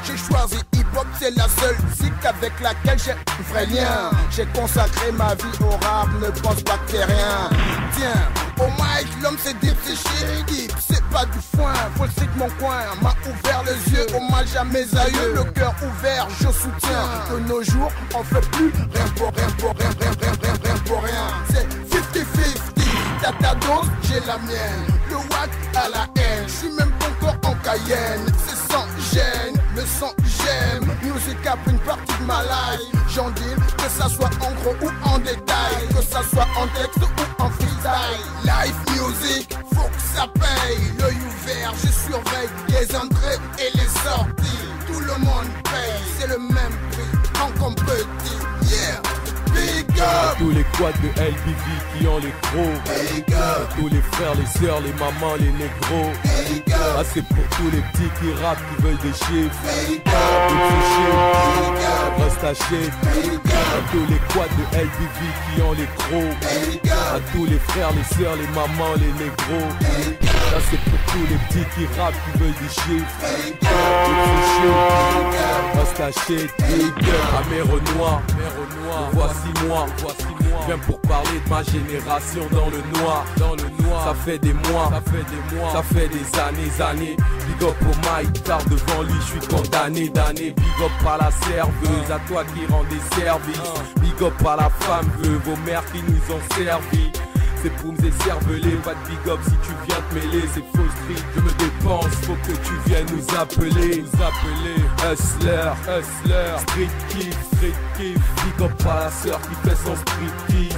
j'ai choisi hip-hop, c'est la seule musique avec laquelle j'ai un vrai lien. J'ai consacré ma vie au rap, ne pense pas que t'es rien. Tiens, au mic, l'homme c'est Dip, c'est chéri Dip, c'est pas du foin, faut le strict mon coin, m'a ouvert les yeux, hommage à mes aïeux, le cœur ouvert, je soutiens. De nos jours, on fait plus rien pour rien, c'est 50-50, t'as ta dose, j'ai la mienne, le wack à la haine, je suis même pas encore en Cayenne, c'est sans gêne, le son j'aime, music a pris une partie de ma life, j'en deal, que ça soit en gros ou en détail, que ça soit en texte ou en freestyle, live music, faut que ça paye, l'œil ouvert, je surveille les entrées et les sorties, tout le monde paye, c'est le même prix, en comme petit, yeah. Big up. Tous les quads de LBV qui ont les gros. Big up. Tous les frères, les sœurs, les mamans, les négros. Big up. Ah, c'est pour tous les petits qui rappent, qui veulent des chiffres. Big up. Reste à chiffre. Tous les quads de LBV qui ont les gros. Big up. À tous les frères, les sœurs, les mamans, les négros. Big up. Ah, c'est pour tous les petits qui rappent, qui veulent des chiffres. Big up. Reste à chiffre. Big up. À mes Renoir. Voici moi, viens pour parler de ma génération dans le noir, ça fait des mois, ça fait des années, big up au mic, car devant lui je suis condamné d'années, big up à la serveuse, à toi qui rend des services, big up à la femme, vos mères qui nous ont servi. C'est pour et cervelé, pas de big up si tu viens te mêler, c'est faux street, je me dépense, faut que tu viennes nous appeler, hustler, street kiff, big up à la sœur qui fait son street kiff,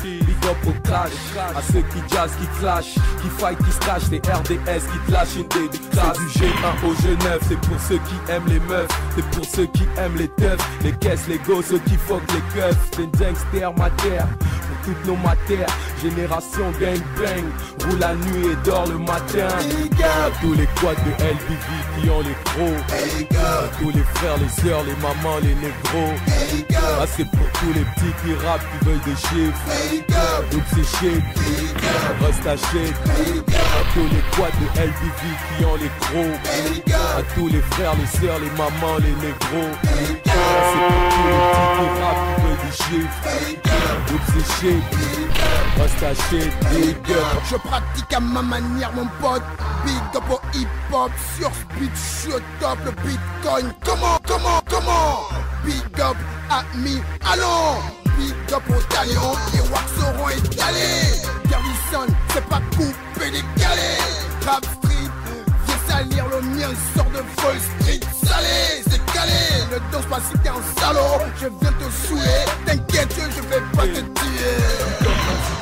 big up au clash, à ceux qui jazz, qui clash, qui fight, qui se cachent, des RDS qui te lâchent une dédicace, du G1 au G9, c'est pour ceux qui aiment les meufs, c'est pour ceux qui aiment les teufs, les caisses, les gosses, ceux qui fuck les keufs, c'est une gangster matière, pour toutes nos matières, génération gangbang, roule la nuit et dort le matin. À tous les quads de LBV qui ont les gros. À tous les frères, les sœurs, les mamans, les négros. Ah, c'est pour tous les petits qui rappent, qui veulent des chiffres. Donc c'est shit, reste à shit. À tous les quads de LBV qui ont les gros. À tous les frères, les sœurs, les mamans, les négros. Ah, c'est pour tous les petits qui rappent, qui veulent des chiffres. Donc c'est shit, reste à shit. Big up. Je pratique à ma manière mon pote. Big up au hip hop. Sur speed, je suis au top. Le bitcoin, comment Big up à mi, allons. Big up au talion. Les wax seront étalés. Garrison, c'est pas coupé, décalé. Rap street, viens salir le mien. Sort de Fall Street, salé, c'est calé. Ne danse pas si t'es un salaud. Je viens te saouler. T'inquiète, je vais pas te tuer.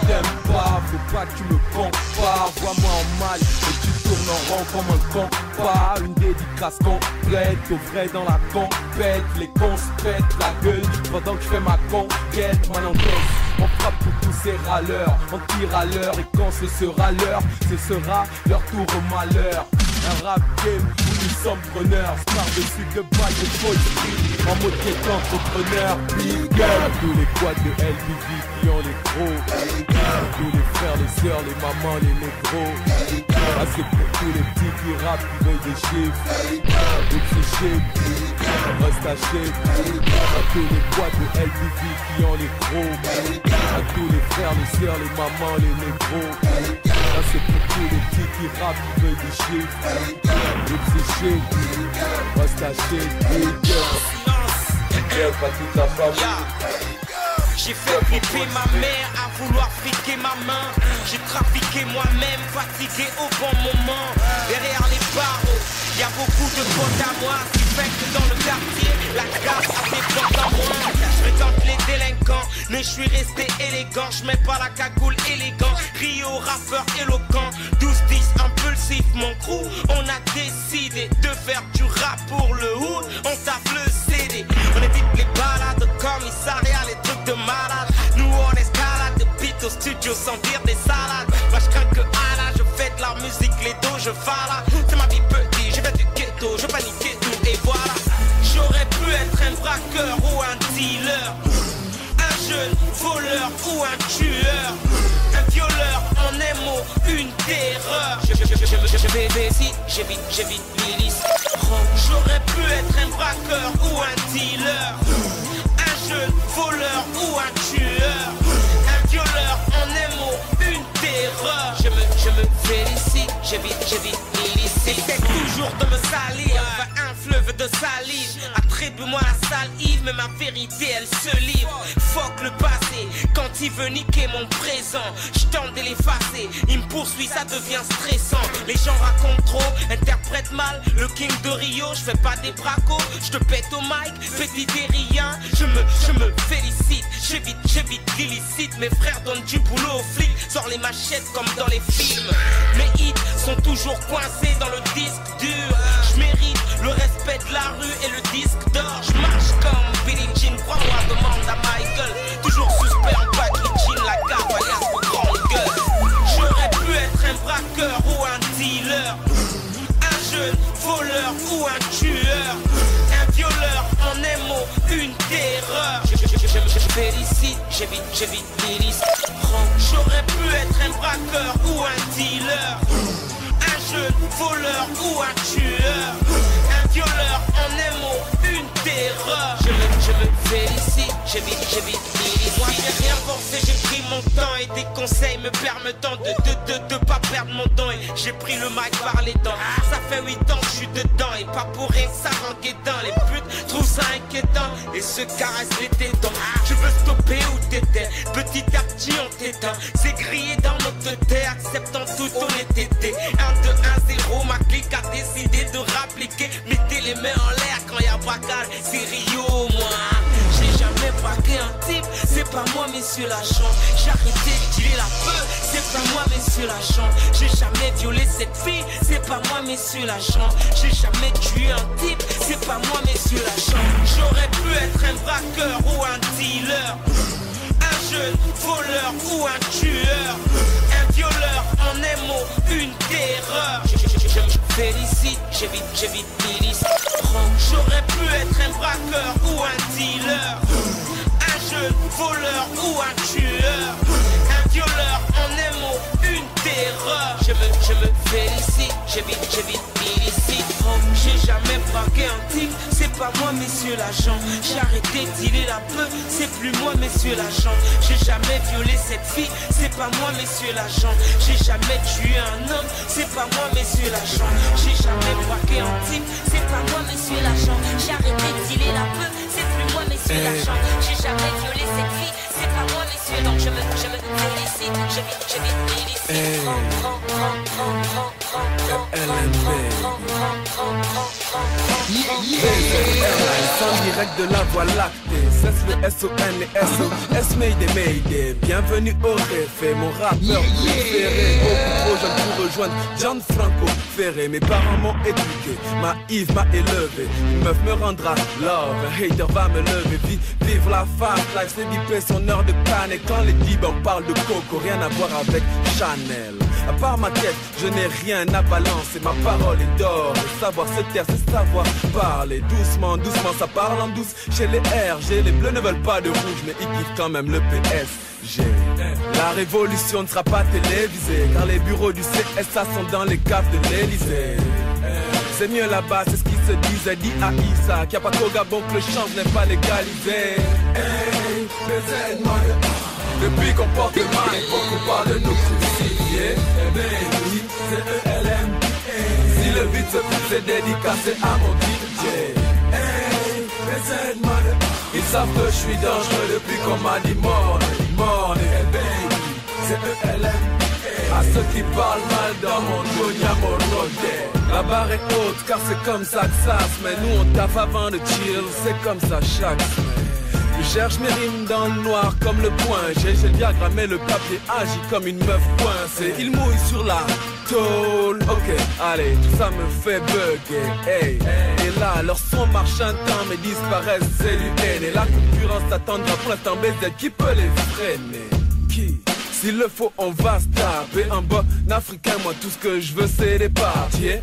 T'aimes pas, faut pas que tu me compares. Vois-moi en mal et tu tournes en rond comme un compas. Une dédicace complète, au vrai dans la compète. Les cons se pètent la gueule pendant que je fais ma conquête. Moi l'encaisse, on frappe pour tous ces râleurs. On tire à l'heure et quand ce sera l'heure, ce sera leur tour au malheur. Un rap game où nous sommes preneurs. Star dessus de balle de Fall Street. En mode quête entrepreneur. Big up. Tous les quads de LBV qui ont les gros. Tous les frères, les sœurs, les mamans, les négros. Ah, c'est pour tous les petits qui rappent, qui veulent des chiffres. Donc c'est shit, reste à shit. À tous les quads de LBV qui ont les gros. À tous les frères, les sœurs, les mamans, les négros. Ah, c'est pour tous les petits qui rappent, qui veulent des chiffres. Donc c'est shit, reste à shit. Big up à toute la famille. J'ai fait flipper ma mère à vouloir friquer ma main. J'ai trafiqué moi-même, fatigué au bon moment. Derrière les barreaux, y a beaucoup de potes à moi. Ce qui fait que dans le quartier, la casse a des potes à moi. Je fréquente les délinquants, mais je suis resté élégant. Je mets pas la cagoule élégant, Rio rappeur éloquent. 12-10 impulsif, mon crew. On a décidé de faire du rap pour le hood. On taffe le CD, on évite les balades, commissariat, les trucs de malade. Nous on escalade de beat au studio sans dire des salades. Moi je crains que Allah, je fais de la musique, les dos je fala. C'est ma vie petit, je vais du ghetto, je paniquais tout et voilà. J'aurais pu être un braqueur ou un dealer, un jeune voleur ou un tueur, un violeur en un mot, une une terreur. Je félicite, j'évite l'hélice. J'aurais pu être un braqueur ou un dealer, un jeune voleur ou un tueur, un violeur, en un mot, une terreur. Je me félicite, j'évite l'illicite. C'est toujours de me salir, un fleuve de salive. Attribue-moi la sale Yves, mais ma vérité elle se livre. Fuck le passé, quand il veut niquer mon présent, je tente de l'effacer. Il me poursuit, ça devient stressant. Les gens racontent trop, interprètent mal. Le king de Rio, je fais pas des bracos, je te pète au mic, petit et rien. Je me félicite, j'évite l'illicite. Mes frères donnent du boulot aux flics, sors les machettes comme dans les films. Mes hits sont toujours coincés dans le disque dur. Je mérite le respect de la rue et le disque d'or. Je marche comme Billie Jean, crois-moi, demande à Michael. Toujours suspect en packaging, la carte alias pour grande gueule. J'aurais pu être un braqueur ou un dealer, un jeune voleur ou un tueur, un violeur, en un mot, une terreur. Je félicite, j'évite l'hélice. J'aurais pu être un braqueur ou un dealer, un jeune voleur ou un tueur, un violeur, en un mot, une terreur. Je me félicite, j'évite l'hélice. Moi j'ai rien forcé, j'ai pris mon temps et des conseils me permettant de pas perdre mon temps. Et j'ai pris le mic par les dents. Ça fait 8 ans que je suis dedans et pas pour rien ça rend guédant. Les putes trouvent ça inquiétant et se caressent les tétons. Tu veux stopper où t'étais, petit à petit on t'éteint. C'est grillé dans notre terre, acceptant toute honnêteté. 1, 2, 1, 0, ma clique a décidé de rappliquer. Mettez les mains en l'air quand y'a braquage, c'est Rio moi. J'ai jamais braqué un type, c'est pas moi messieurs l'agent. J'ai arrêté de dealer la peur, c'est pas moi messieurs l'agent. J'ai jamais violé cette fille, c'est pas moi messieurs l'agent. J'ai jamais tué un type, c'est pas moi messieurs l'agent. J'aurais pu être un braqueur ou un dealer, un jeune voleur ou un tueur, un violeur, en un mot, une terreur. Je félicite, j'évite l'hélice. J'aurais pu être un braqueur ou un dealer, un jeune voleur ou un tueur, un violeur, en un mot, une terreur. Je me félicite, j'évite l'illicite. J'ai jamais braqué un type, c'est pas moi messieurs l'agent. J'ai arrêté de dealer la peur, c'est plus moi messieurs l'agent. J'ai jamais violé cette fille, c'est pas moi messieurs l'agent. J'ai jamais tué un homme, c'est pas moi messieurs l'agent. J'ai jamais braqué un type, c'est pas moi messieurs l'agent. J'ai arrêté de dealer la peur, c'est plus moi messieurs l'agent. J'ai jamais violé cette fille, c'est pas moi messieurs. Donc je me félicite, j'évite l'illicite. En direct de la voie lactée, cesse le S-O-N et S-O-S Mayday. Bienvenue au Réfé, mon rappeur préféré. Beaucoup trop jeune pour rejoindre Gianfranco Ferré. Mes parents m'ont éduqué, ma Yves m'a élevé. Une meuf me rendra love, un hater va me lever. Vive la fast life, c'est bipé son heure de canne. Et quand les dibs en parlent de coco, rien à voir avec Chanel. À part ma tête, je n'ai rien à balancer. Ma parole est d'or, et savoir se taire, c'est savoir parler. Doucement, ça parle en douce. Chez les RG, les bleus ne veulent pas de rouge, mais ils kiffent quand même le PSG. La révolution ne sera pas télévisée, car les bureaux du CSA sont dans les caves de l'Elysée. C'est mieux là-bas, c'est ce qui se disait, dit à Issa, qu'il n'y a pas qu'au Gabon que le change n'est pas légalisé. Hey, depuis qu'on porte le mal, beaucoup parlent de nous crucifiés. Eh ben oui, c'est ELM. Si le beat se fout, c'est dédicacé à mon DJ. Hey, ils savent que je suis dangereux depuis qu'on m'a dit morning. Eh ben oui, c'est ELM. À ceux qui parlent mal dans mon dos, y'a mon roquet. La barre est haute car c'est comme ça que ça se met. Nous on taffe avant de chill, c'est comme ça chaque semaine. Je cherche mes rimes dans le noir comme le point. J'ai le diagramme et le papier agit comme une meuf coincée. Il mouille sur la tôle. Ok, allez, tout ça me fait bugger. Hey. Et là, leur son marche un temps mais disparaissent, c'est du haine. Et la concurrence attendra pour l'instant BZ qui peut les freiner. Qui? S'il le faut, on va se taper un bon africain. Moi, tout ce que je veux, c'est des parties.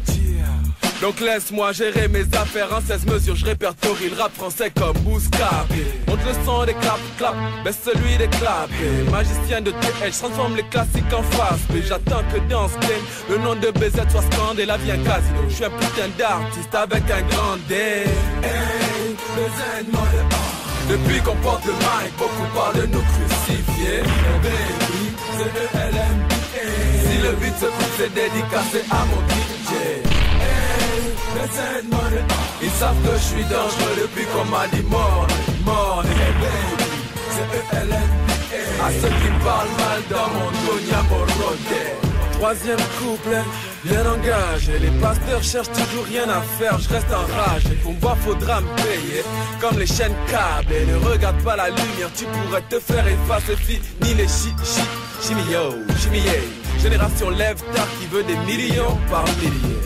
Donc laisse-moi gérer mes affaires en 16 mesures. Je répertorie le rap français comme Bouscapé. Monte le son des clap, baisse celui des clapés. Magicien de TH, transforme les classiques en face. Mais j'attends que dans ce game, le nom de BZ soit scandé. La vie un casino, je suis un putain d'artiste avec un grand D. Hey, BZ mode. Depuis qu'on porte le mic, beaucoup parlent de nous crucifier. Baby, c'est ELMBA. Si le beat se coupe, c'est dédicacé à mon DJ. Hey, BZ mode. Ils savent que je suis dangereux depuis qu'on m'a dit morning. Hey baby, c'est ELMBA. À ceux qui parlent mal dans mon dos, y'a mon rodé. Troisième couplet, bien engagé. Les pasteurs cherchent toujours rien à faire. Je reste enragé, pour me voir faudra me payer. Comme les chaînes câbles, et ne regarde pas la lumière. Tu pourrais te faire effacer, fini les chimio. Génération lève tard qui veut des millions par milliers.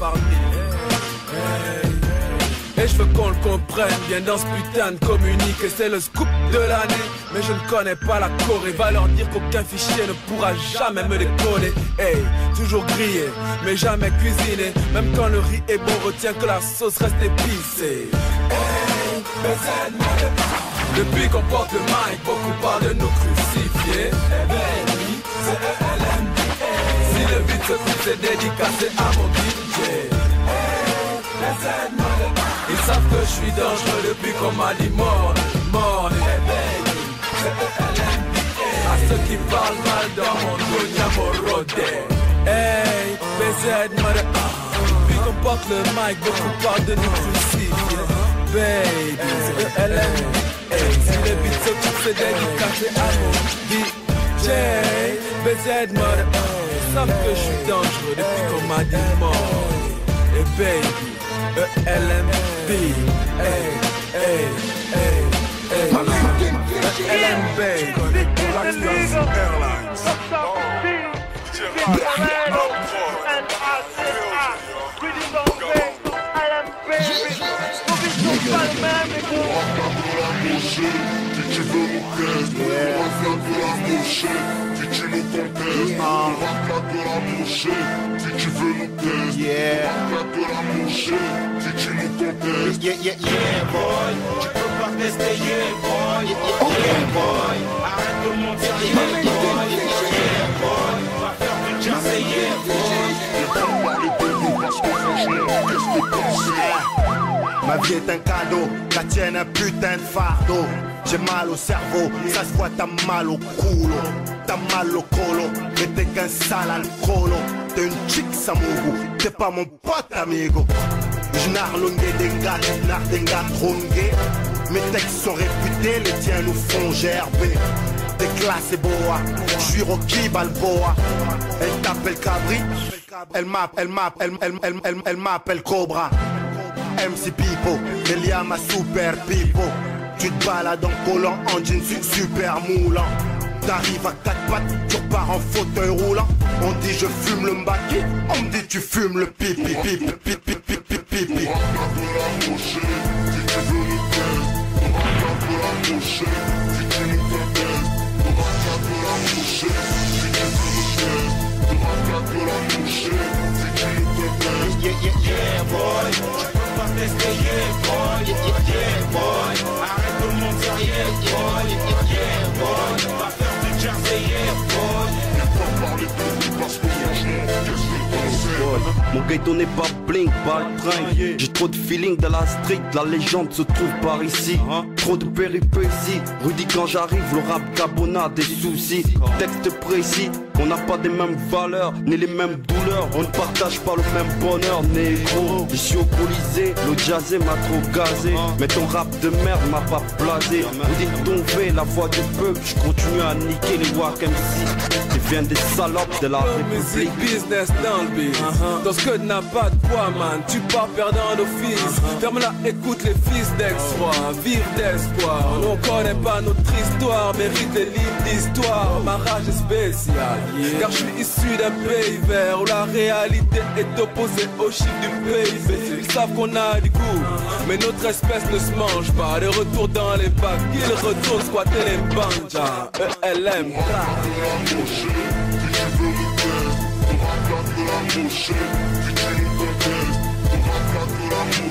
Et je veux qu'on le comprenne bien dans ce putain de communiqué. C'est le scoop de l'année, mais je ne connais pas la Corée. Va leur dire qu'aucun fichier ne pourra jamais me décoder. Hey, toujours grillé, mais jamais cuisiné. Même quand le riz est bon, retiens que la sauce reste épicée. Hey, depuis qu'on porte le mic, beaucoup parlent de nous crucifier. Hey baby, c'est ELMBA. Si le beat se coupe, c'est dédicacé à mon DJ. Ils savent que je suis dangereux depuis qu'on m'a dit morning. Hey baby, c'est ELMBA. À ceux qui parlent mal dans mon dos, y'a mon rodé. Hey, BZ mode. Depuis qu'on porte le mic, beaucoup parlent de nous crucifier. Baby, c'est ELMBA. Si le beat se coupe, c'est dédicacé à mon DJ. BZ mode. Ils savent que je suis dangereux depuis qu'on m'a dit morning. Hey baby, ELMB, hey, ELMB, Airlines. Tu veux nous tester, on va faire de la boucher. Si tu nous contestes, on va faire de la boucher. Si tu veux nous tester, on va faire de la boucher. Si tu nous contestes, yeah boy. Tu peux pas tester, yeah boy. Yeah boy. Arrête de mentir, yeah boy. Yeah boy. On va faire du jazz, yeah boy. et pour parler de nous parce que franchement, qu'est-ce que t'en sais? Ma vie est un cadeau, la tienne un putain de fardeau. J'ai mal au cerveau, ça se voit, t'as mal au culo. T'as mal au colo, mais t'es qu'un sale alcoolo. T'es une chick samougou, t'es pas mon pote amigo. J'narlongue des gars, n'ardenga trongue. Mes textes sont réputés, les tiens nous font gerber. T'es classé boa, j'suis Rocky Balboa. Elle t'appelle Cabri, elle m'appelle Cobra. MC Pipo, Eliama Super Pipo. Tu te balades en collant en jeans super moulant. T'arrives à 4 pattes, tu repars en fauteuil roulant. On dit je fume le mbaki, on me dit tu fumes le pipi, pipi, pipi, pipi, pipi. On va faire de la boucher, si tu veux nous tester. On va faire de la boucher, si tu nous contestes. On va faire de la boucher, si tu veux nous tester. On va faire de la boucher, si tu nous contestes. Yeah boy. Tu peux pas tester, yeah boy. Yeah boy. Arrête de mentir, yeah boy. Yeah boy. On va faire du jazz, yeah boy. Et pas parler de nous parce que franchement, qu'est-ce que t'en sais? Mon ghetto n'est pas blink, pas le train. J'ai trop de feeling dans la street, la légende se trouve par ici. Trop de péripéties, Rudy quand j'arrive, le rap gabona des soucis. Texte précis, on n'a pas des mêmes valeurs, ni les mêmes douleurs. On ne partage pas le même bonheur, négro. Je suis au Colisée, le jazzé m'a trop gazé. Mais ton rap de merde m'a pas blasé. Rudy tombé, la voix du peuple, je continue à niquer les Wack MC. Ils viennent des salopes de la République. Musique business dans le beat. Dans ce que n'a pas de poids, man. Tu pars perdant d'office. Ferme-la, écoute les fils d'ex-roi. Vive d'espoir. Nous on connaît pas notre histoire. Mérite des livres d'histoire. Ma rage est spéciale. Car je suis issu d'un pays vert où la réalité est opposée au chiffre du PIB. Ils savent qu'on a du goût, mais notre espèce ne se mange pas. De retour dans les bacs, ils retournent squatter les banjas. ELM. Si tu veux nous tester, on va faire de la boucher. Si tu nous contestes, on va faire de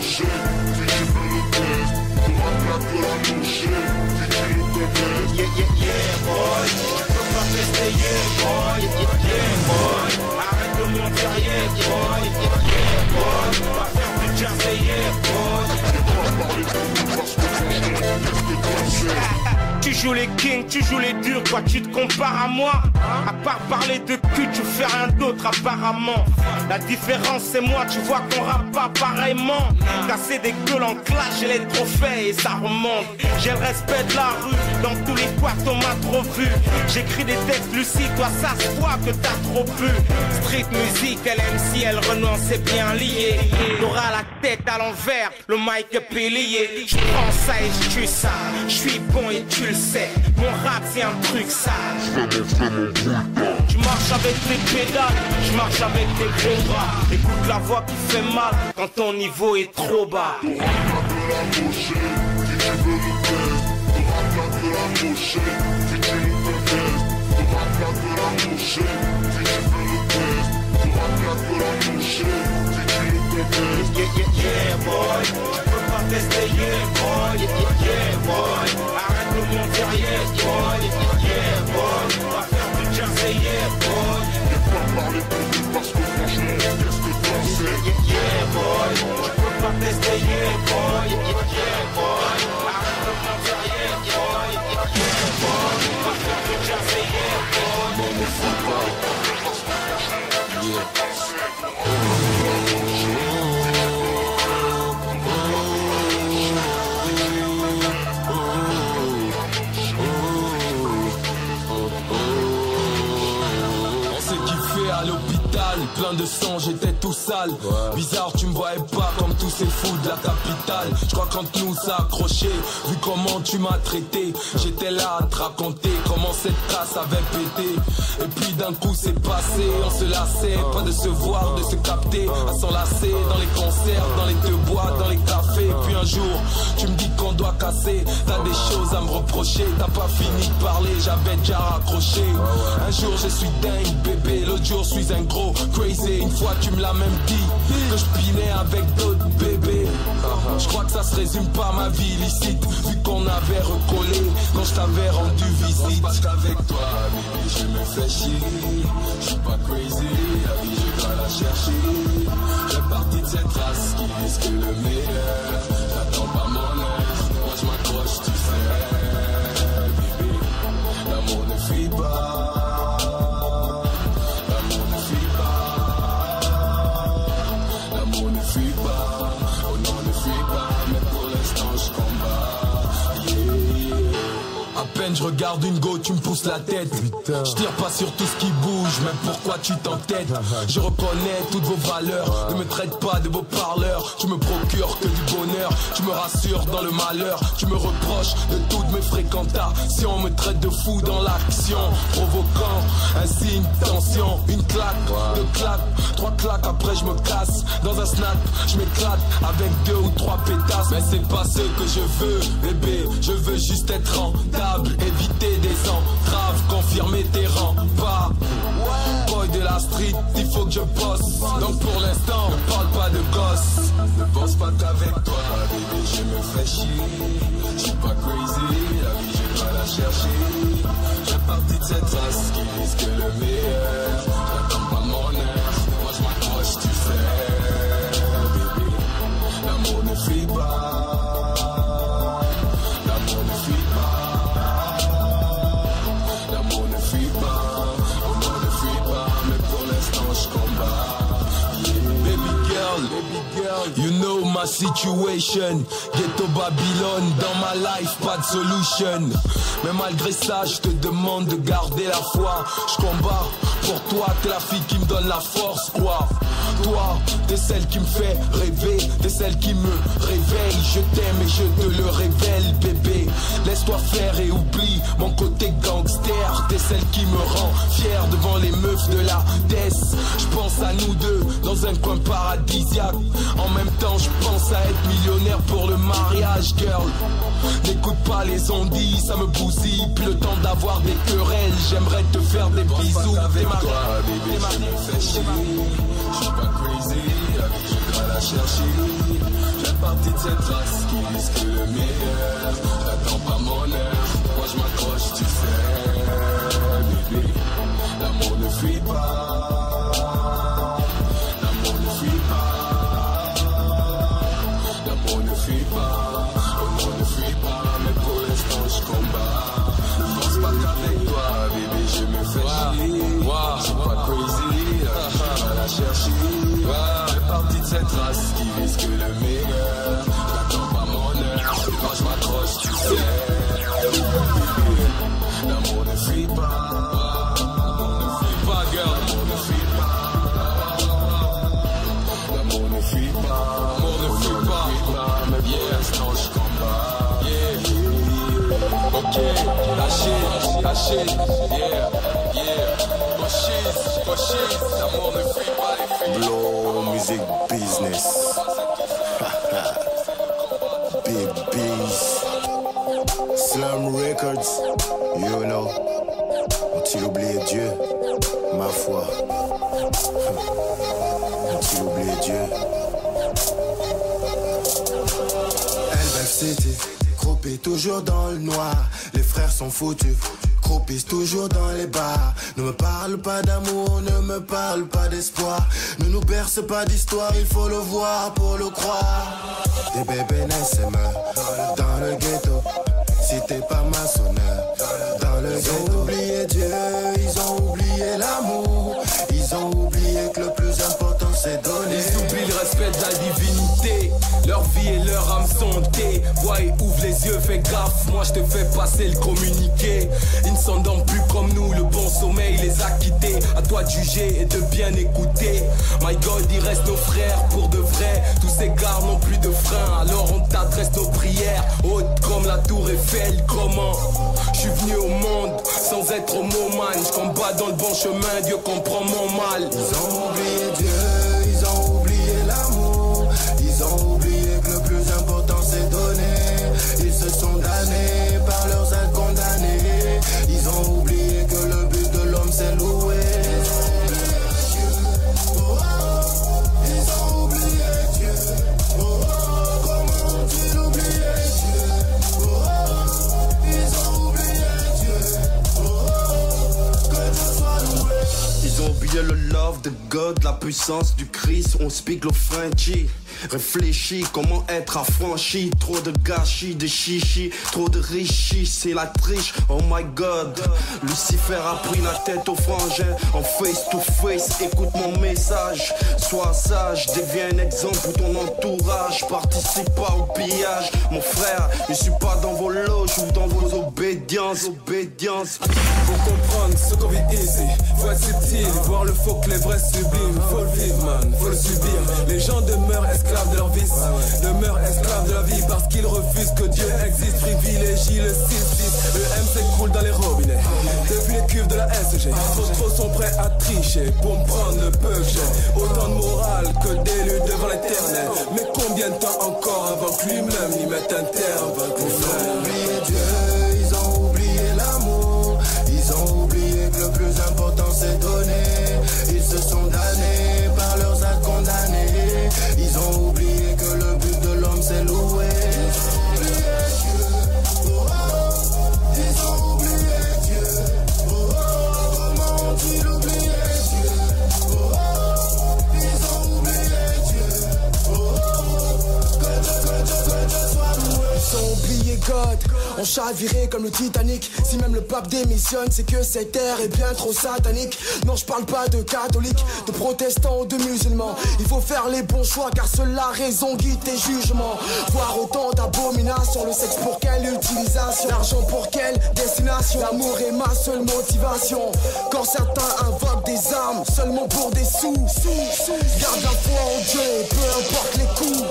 approcher. Si tu veux le test, t'auras qu'à te rapprocher. Si tu nous connais, yeah boy, tu peux pas tester, yeah boy, yeah boy. Arrête de mentir, yeah boy, yeah boy. Va faire du jazz, yeah boy. j'ai pas parlé pour nous parce que franchement, qu'est-ce que toi c'est? Tu joues les kings, tu joues les durs, toi tu te compares à moi. À part parler de cul, tu fais rien d'autre apparemment. La différence c'est moi, tu vois qu'on rappe pas pareillement. Casser des gueules en clash, j'ai les trophées et ça remonte. J'ai le respect de la rue, dans tous les quats on m'a trop vu. J'écris des textes lucides, toi ça se voit que t'as trop bu. Street music, LMC, elle renonce, c'est bien lié. T'auras la tête à l'envers, le mic est pilier. Je prends ça et je tue ça, je suis bon et tu le sais. Mon rap c'est un truc sale. Tu marches avec tes pédales, je marche avec tes gros bras. Écoute la voix qui fait mal quand ton niveau est trop bas. T'auras qu'à te rapprocher. Si tu veux le test, t'auras qu'à te rapprocher. Si tu nous connais, t'auras qu'à te rapprocher. Si tu veux le test, t'auras qu'à te rapprocher. Si tu nous connais, yeah boy, tu peux pas tester, yeah boy, yeah boy. Arrête de mentir, yeah boy, yeah boy. Va faire du jazz, yeah boy. j'ai pas parlé pour nous parce que franchement, qu'est-ce que toi c'est? Yeah boy, tu peux pas tester, yeah boy, yeah boy. Arrête de mentir, yeah boy, yeah boy. Va faire du jazz, yeah boy. Bon, ne fous pas. À l'hôpital, plein de sang, j'étais tout sale. Bizarre, tu me voyais pas comme tous ces fous de la capitale. Je crois qu'entre nous ça a accroché. Vu comment tu m'as traité, j'étais là à te raconter comment cette trace avait pété. Et puis d'un coup c'est passé, on se lassait. Pas de se voir, de se capter, à s'enlacer dans les concerts, dans les deux boîtes, dans les cafés. Et puis un jour, tu me dis qu'on doit casser. T'as des choses à me reprocher, t'as pas fini de parler, j'avais déjà raccroché. Un jour je suis dingue bébé, l'autre jour je suis un gros crazy. Une fois tu me l'as même dit, que je pinais avec d'autres bébés. Je crois que ça se résume pas ma vie illicite, vu qu'on avait recollé quand je t'avais rendu visite. Parce qu'avec toi bébé je me fais chier. Je suis pas crazy, la vie je dois la chercher. J'ai parti de cette race qui risque le meilleur. J'attends pas mon heure, moi je m'accroche tu sais. Bébé, l'amour ne fuit pas. Je regarde une go, tu me pousses la tête. Je tire pas sur tout ce qui bouge, mais pourquoi tu t'entêtes? Je reconnais toutes vos valeurs, ne me traite pas de beaux parleurs. Tu me procures que du bonheur, tu me rassures dans le malheur. Tu me reproches de toutes mes fréquentations, me traite de fou dans l'action, provoquant un signe, tension, une claque, deux claques, trois claques, après je me casse. Dans un snap, je m'éclate avec 2 ou 3 pétasses. Mais c'est pas ce que je veux, bébé, je veux juste être rentable. Éviter des entraves, confirmer tes rangs. Pas boy de la street, il faut que je bosse. Donc pour l'instant, ne parle pas de gosse. Ne pense pas qu'avec toi, bébé, je me fais chier. Je suis pas crazy, la vie je dois la chercher. J'ai parti de cette race qui risque le meilleur. J'attends pas mon heure, moi je m'accroche, tu sais. Bébé, l'amour ne fuit pas. You know my situation, ghetto Babylone, dans ma life pas de solution. Mais malgré ça je te demande de garder la foi. Je combats pour toi, t'es la fille qui me donne la force quoi. Toi, t'es celle qui me fait rêver, t'es celle qui me réveille. Je t'aime et je te le révèle bébé. Laisse-toi faire et oublie mon côté gangster. T'es celle qui me rend fier devant les meufs de la Tess. Je pense à nous deux dans un coin paradisiaque. En même temps je pense à être millionnaire pour le mariage girl. N'écoute pas les ondits, ça me bousille. Puis le temps d'avoir des querelles, j'aimerais te faire des bisous. Avec toi bébé je me fais chier. Je suis pas crazy, la vie je dois la chercher. J'ai partie de cette race qui risque le meilleur. N'attends pas mon heure, moi je m'accroche, tu sais, bébé. L'amour ne fuit pas, l'amour ne fuit pas, l'amour ne fuit pas, l'amour ne fuit pas, mais pour l'instant je combats. Je pense pas qu'avec toi, bébé, je me fais chier. Je suis pas crazy, je vais la chercher. Fais partie de cette race qui risque le meilleur. N'attends pas mon heure, quand je m'accroche, tu sais. L'amour ne fuit pas, girl. L'amour ne fuit pas, l'amour ne fuit pas, l'amour ne fuit pas, mais pour l'instant je combats. Yeah, ok, lâchez, yeah, Cochise, l'amour ne fuit pas les filles. Blow music business. Big B's. Slum Records. You know. Ont-ils oublié Dieu? Ma foi. Ont-ils oublié Dieu? Elbeuf City. Croupé toujours dans le noir. Les frères sont foutus. Croupissent toujours dans les bars. Ne me parle pas d'amour, ne me parle pas d'espoir. Ne nous berce pas d'histoire, il faut le voir pour le croire. Des bébés naissent et meurent dans le ghetto. Si t'es pas maçonneur, dans le ghetto. Ils ont oublié Dieu, ils ont oublié l'amour. Ils ont oublié que le plus important c'est donner. Ils oublient le respect de la divinité. Leur vie et leur âme sont tés. Vois et ouvre les yeux, fais gaffe. Moi je te fais passer le communiqué. Ils ne s'endorment plus comme nous, le bon sommeil les a quittés. À toi de juger et de bien écouter. My God, ils restent nos frères pour de vrai. Tous ces gars n'ont plus de frein. Alors on t'adresse nos prières. Hautes comme la tour Eiffel. Comment je suis venu au monde sans être homomane. Je combats dans le bon chemin, Dieu comprend mon mal. Ils ont oublié Dieu, ils ont oublié l'amour. Ils ont oublié que le plus important c'est donner. Ils se sont damnés par leurs actes condamnés. Ils ont oublié que le but de l'homme c'est louer. Ils ont oublié Dieu. Comment tu l'oublies Dieu? Ils ont oublié Dieu. Que Dieu soit loué. Ils ont oublié le love de God, la puissance du Christ. On speak le Frenchy. Réfléchis, comment être affranchi. Trop de gâchis, de chichi. Trop de richis, c'est la triche. Oh my God. Lucifer a pris la tête au frangin. En face to face, écoute mon message. Sois sage, deviens un exemple pour ton entourage. Participe pas au pillage. Mon frère, je suis pas dans vos loges ou dans vos obédiences. Faut comprendre ce qu'on vit ici. Faut être subtil, voir le faux que les vrais sublimes. Faut le vivre man, faut le subir. Les gens demeurent esclaves de leur vice, demeurent esclaves de la vie parce qu'ils refusent que Dieu existe. Privilégie le 6-6. Le MC coule dans les robinets depuis les cuves de la SG. Trop sont prêts à tricher pour me prendre le peu que j'ai. Autant de morale que d'élu devant l'éternel. Mais combien de temps encore avant que lui-même y mette un terme? Ils ont oublié Dieu, ils ont oublié l'amour. Ils ont oublié que le plus important c'est donner. Ils se sont damnés par leurs actes condamnés. Ils ont oublié que le but de l'homme c'est louer. Ils ont oublié Dieu. Comment ont-ils oublié Dieu? Ils ont oublié Dieu. Que Dieu soit loué. Ils ont oublié God, on chavirait comme le Titanic. Si même le pape démissionne, c'est que cette terre est bien trop satanique. Non, je parle pas de catholiques, de protestants ou de musulmans. Il faut faire les bons choix car seule la raison guide tes jugements. Voir autant d'abominations, le sexe pour quelle utilisation, l'argent pour quelle destination. L'amour est ma seule motivation. Quand certains invoquent des armes seulement pour des sous. Garde la foi en Dieu et peu importe les coups.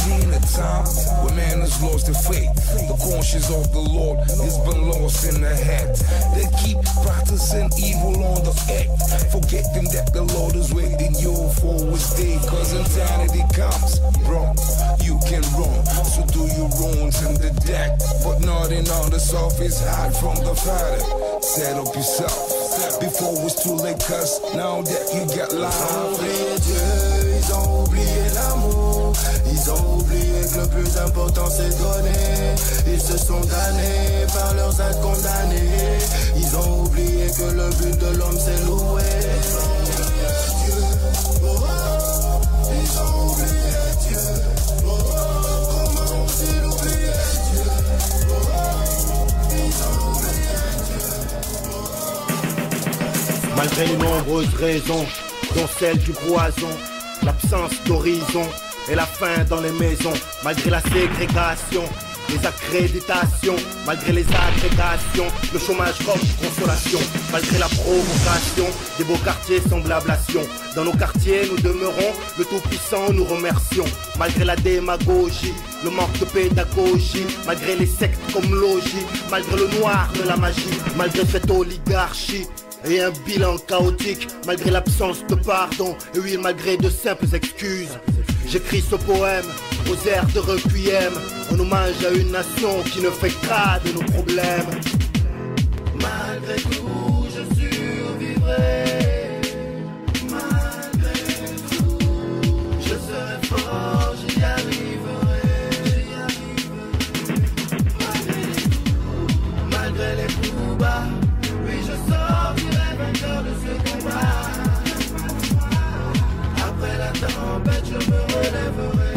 In a time where man has lost their faith, the conscience of the Lord has been lost in the head. They keep practicing evil on the earth, forgetting that the Lord is waiting you for his day. Cause insanity comes, bro, you can run, so do your wrongs in the deck, but nothing on the surface, hide from the Father. Set up yourself before it's too late, cause now that you got life. Ils ont oublié Dieu, ils ont oublié l'amour. Ils ont oublié plus important c'est donner. Ils se sont damnés par leurs actes condamnés. Ils ont oublié que le but de l'homme c'est louer. Ils ont oublié Dieu. Comment ont-ils oublié Dieu? Ils ont oublié Dieu. Malgré les nombreuses raisons, dont celle du poison, l'absence d'horizon et la faim dans les maisons, malgré la ségrégation, les accréditations, malgré les agrégations, le chômage comme consolation, malgré la provocation, des beaux quartiers semblables à Sion. Dans nos quartiers nous demeurons, le Tout-Puissant nous remercions, malgré la démagogie, le manque de pédagogie, malgré les sectes comme logis, malgré le noir de la magie, malgré cette oligarchie et un bilan chaotique, malgré l'absence de pardon, et oui, malgré de simples excuses. J'écris ce poème aux airs de requiem, en hommage à une nation qui ne fait qu'à de nos problèmes. Malgré tout, je survivrai. Malgré tout, je serai fort, j'y arriverai. Malgré les coups bas, oui, je sortirai vainqueur de ce combat. Après la tempête, je me relèverai.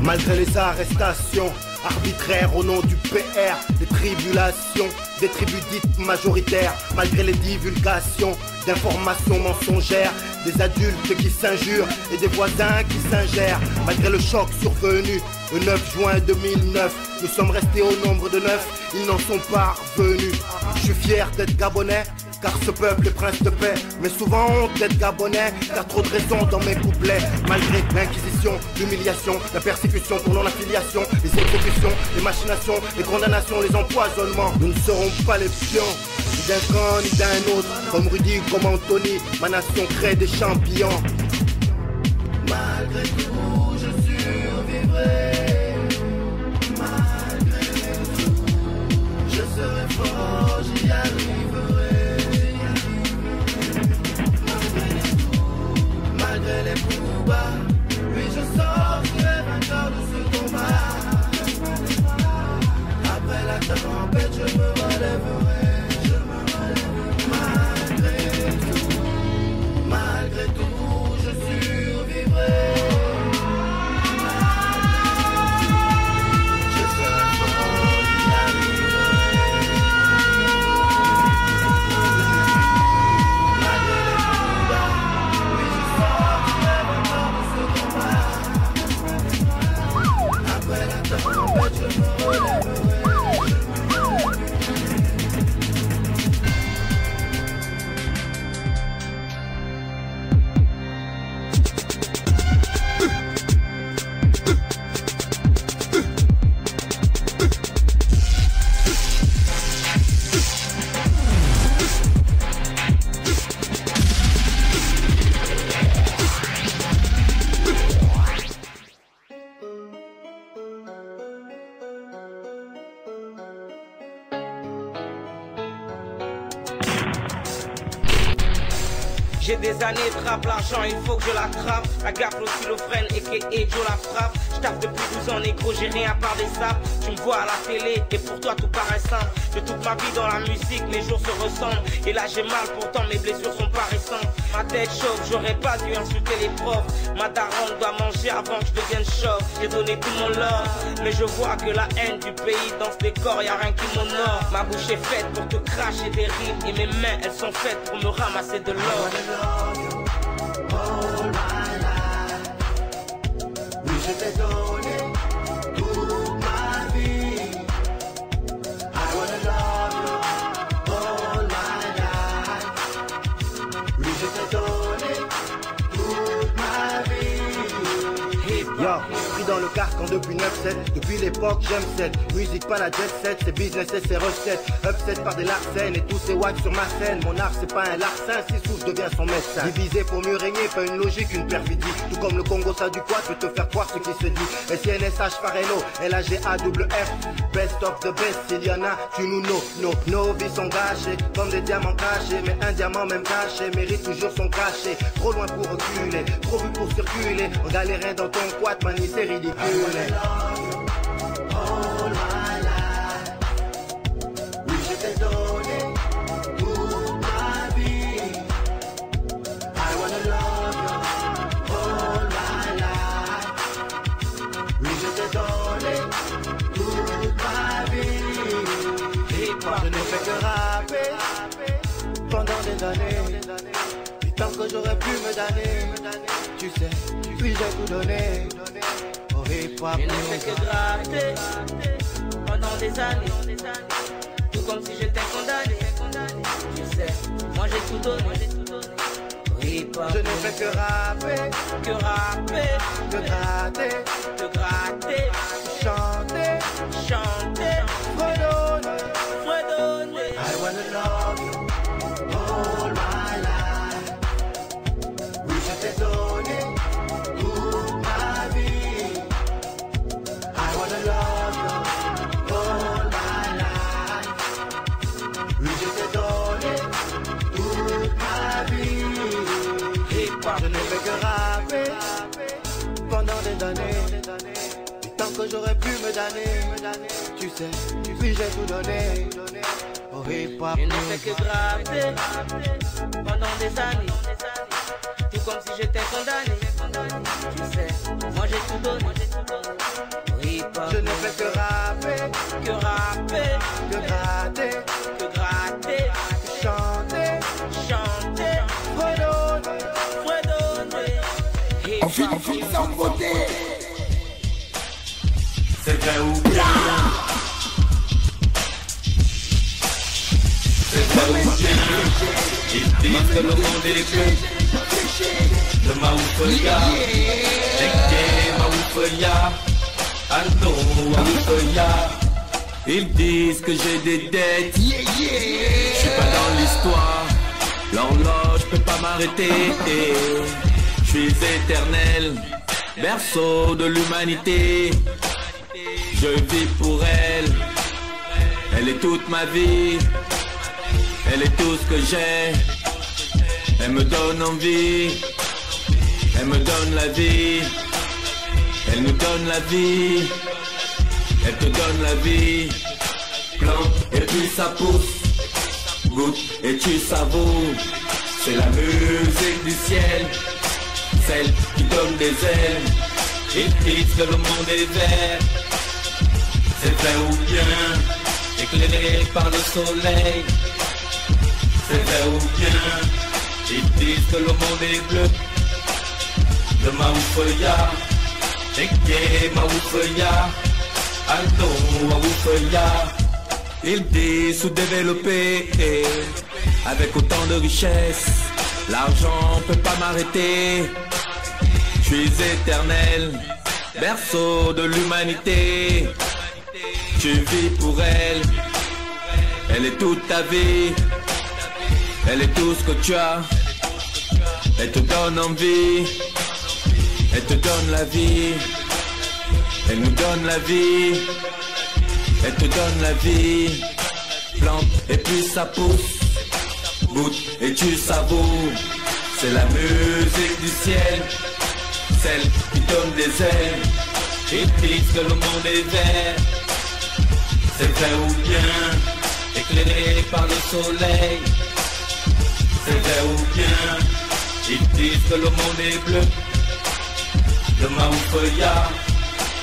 Malgré les arrestations arbitraires au nom du PR, les tribulations des tribus dites majoritaires, malgré les divulgations d'informations mensongères, des adultes qui s'injurent et des voisins qui s'ingèrent, malgré le choc survenu le 9 juin 2009, nous sommes restés au nombre de 9, ils n'en sont pas revenus. Je suis fier d'être gabonais, car ce peuple est prince de paix, mais souvent honte d'être gabonais, car trop de raisons dans mes couplets. Malgré l'inquisition, l'humiliation, la persécution pour non-affiliation, les exécutions, les machinations, les condamnations, les empoisonnements, nous ne serons pas les pions, ni d'un camp ni d'un autre, comme Rudy, comme Anthony, ma nation crée des champions. Malgré tout, je survivrai. Malgré tout, je serai fort, j'y arriverai. Malgré les coups bas, oui je sortirai vainqueur de ce combat. Après la tempête, je me relèverai. Malgré tout, je survivrai. Je serai fort, j'y arriverai. Malgré les coups bas, oui je sortirai vainqueur de ce combat. Après la tempête, je me relèverai. J'ai des années de rap, l'argent il faut que je l'attrape. La gaffe, l'oscillophrène et Joe la frappe. Je tape depuis 12 ans négro, j'ai rien à part des sapes. Tu me vois à la télé et pour toi tout paraît simple. De toute ma vie dans la musique, mes jours se ressemblent. Et là j'ai mal, pourtant mes blessures sont pas récentes. Ma tête chauffe, j'aurais pas dû insulter les profs. Ma daronne doit manger avant que je devienne chauve. J'ai donné tout mon love, mais je vois que la haine du pays dans ce décor, y'a rien qui m'honore. Ma bouche est faite pour te cracher des rimes et mes mains elles sont faites pour me ramasser de l'or. Oui, je t'ai donné toute ma vie. I wanna love you all my life. Oui, je t'ai donné toute ma vie. Yo, dans le carcan depuis 9-7. Depuis l'époque j'aime cette musique, pas la jet set. C'est business et c'est recettes. Upset par des larcènes et tous ces wags sur ma scène. Mon art c'est pas un larcin, si souffle devient son médecin. Divisé pour mieux régner, pas une logique, une perfidie. Tout comme le Congo ça du quad peut te faire croire ce qui se dit. SNSH Farello, LAGAWF. Best of the best, s'il y en a, tu nous know. Nos vies sont gâchées, comme des diamants cachés. Mais un diamant même caché mérite toujours son cachet. Trop loin pour reculer, trop vu pour circuler. On galérait dans ton quad, mani c'est ridicule. Oui, je t'ai donné toute ma vie. I wanna love you all my life. Oui, je t'ai donné toute ma vie. Et moi, je n'ai fait que rapper pendant des années. Du temps que j'aurais pu me donner. Tu sais, puis j'ai tout donné. Je n'ai fait que gratter pendant des années, tout comme si j'étais condamné. Tu sais, moi j'ai tout donné. Je n'ai fait que rapper, que gratter, chanter, redonner. I wanna love you all my life. Oui, je t'ai donné toute ma vie. I wanna love you all my life. Oui, je t'ai donné toute ma vie. Je n'ai fait que rapper pendant des années. Du temps que j'aurais pu me donner. Tu sais, puis j'ai tout donné. Oh, hip-hop. Je n'ai fait que gratter pendant des années, tout comme si j'étais condamné. Tu sais, moi j'ai tout donné. Je n'ai fait que rapper, gratter, chanter, redonner. On finit sans beauté. C'est vrai ou bien? C'est vrai ou bien? Ils disent que le monde est bleu. Le Maoufoya, Teke Maoufoya, Alto Maoufoya. Ils disent que j'ai des dettes. Je suis pas dans l'histoire. L'horloge peut pas m'arrêter. Je suis éternel, berceau de l'humanité. Je vis pour elle. Elle est toute ma vie. Elle est tout ce que j'ai. Elle me donne envie. Elle me donne la vie. Elle nous donne la vie. Elle te donne la vie. Plante et puis ça pousse. Goûte et tu savoures. C'est la musique du ciel. Celle qui donne des ailes. Ils disent que le monde est vert. C'est vrai ou bien? Éclairé par le soleil. C'est vrai ou bien? Ils disent que le monde est bleu. Le Maoufoya, Teke Maoufoya, Alto Maoufoya. Ils disent sous-développé, avec autant de richesse, l'argent peut pas m'arrêter. Je suis éternel, berceau de l'humanité. Tu vis pour elle, elle est toute ta vie. Elle est tout ce que tu as. Elle te donne envie. Elle te donne la vie. Elle nous donne la vie. Elle te donne la vie. Plante et puis ça pousse. Goûte et tu savoures. C'est la musique du ciel. Celle qui donne des ailes. Ils disent que le monde est vert. C'est vrai ou bien? Éclairé par le soleil. C'est vrai ou bien? Ils disent que le monde est bleu. Le Maoufoya,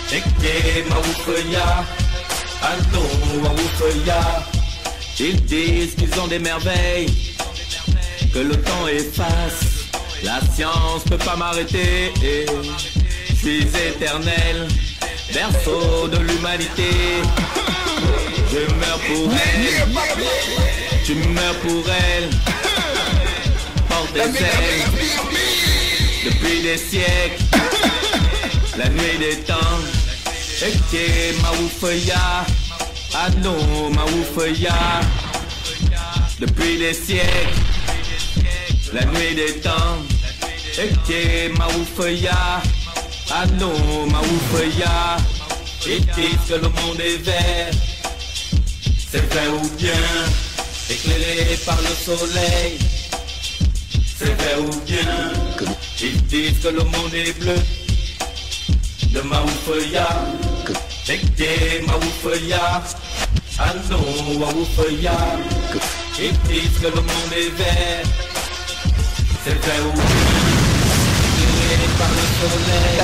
Teke Maoufoya, Alto Maoufoya. Ils disent qu'ils ont des merveilles, que le temps efface. La science peut pas m'arrêter. Je suis éternel, berceau de l'humanité. Je meurs pour elle. Tu meurs pour elle. Porte des ailes depuis des siècles. La nuit des temps, eke maoufaya, ah non maoufaya. Depuis des siècles, la nuit des temps, eke maoufaya, ah non maoufaya. Ils disent que le monde est vert, c'est vrai ou bien, éclairé par le soleil. C'est vrai ou bien, ils disent que le monde est bleu. De Maoufaya, Eke Maoufaya, ah non Maoufaya. Ils disent que le monde est vert. C'est vrai ou bien, éclairé par le soleil.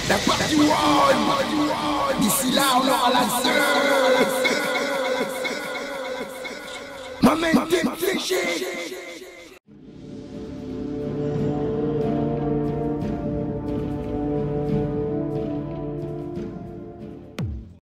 La partie one. D'ici là on aura la seule. Ma main t'est fléchée.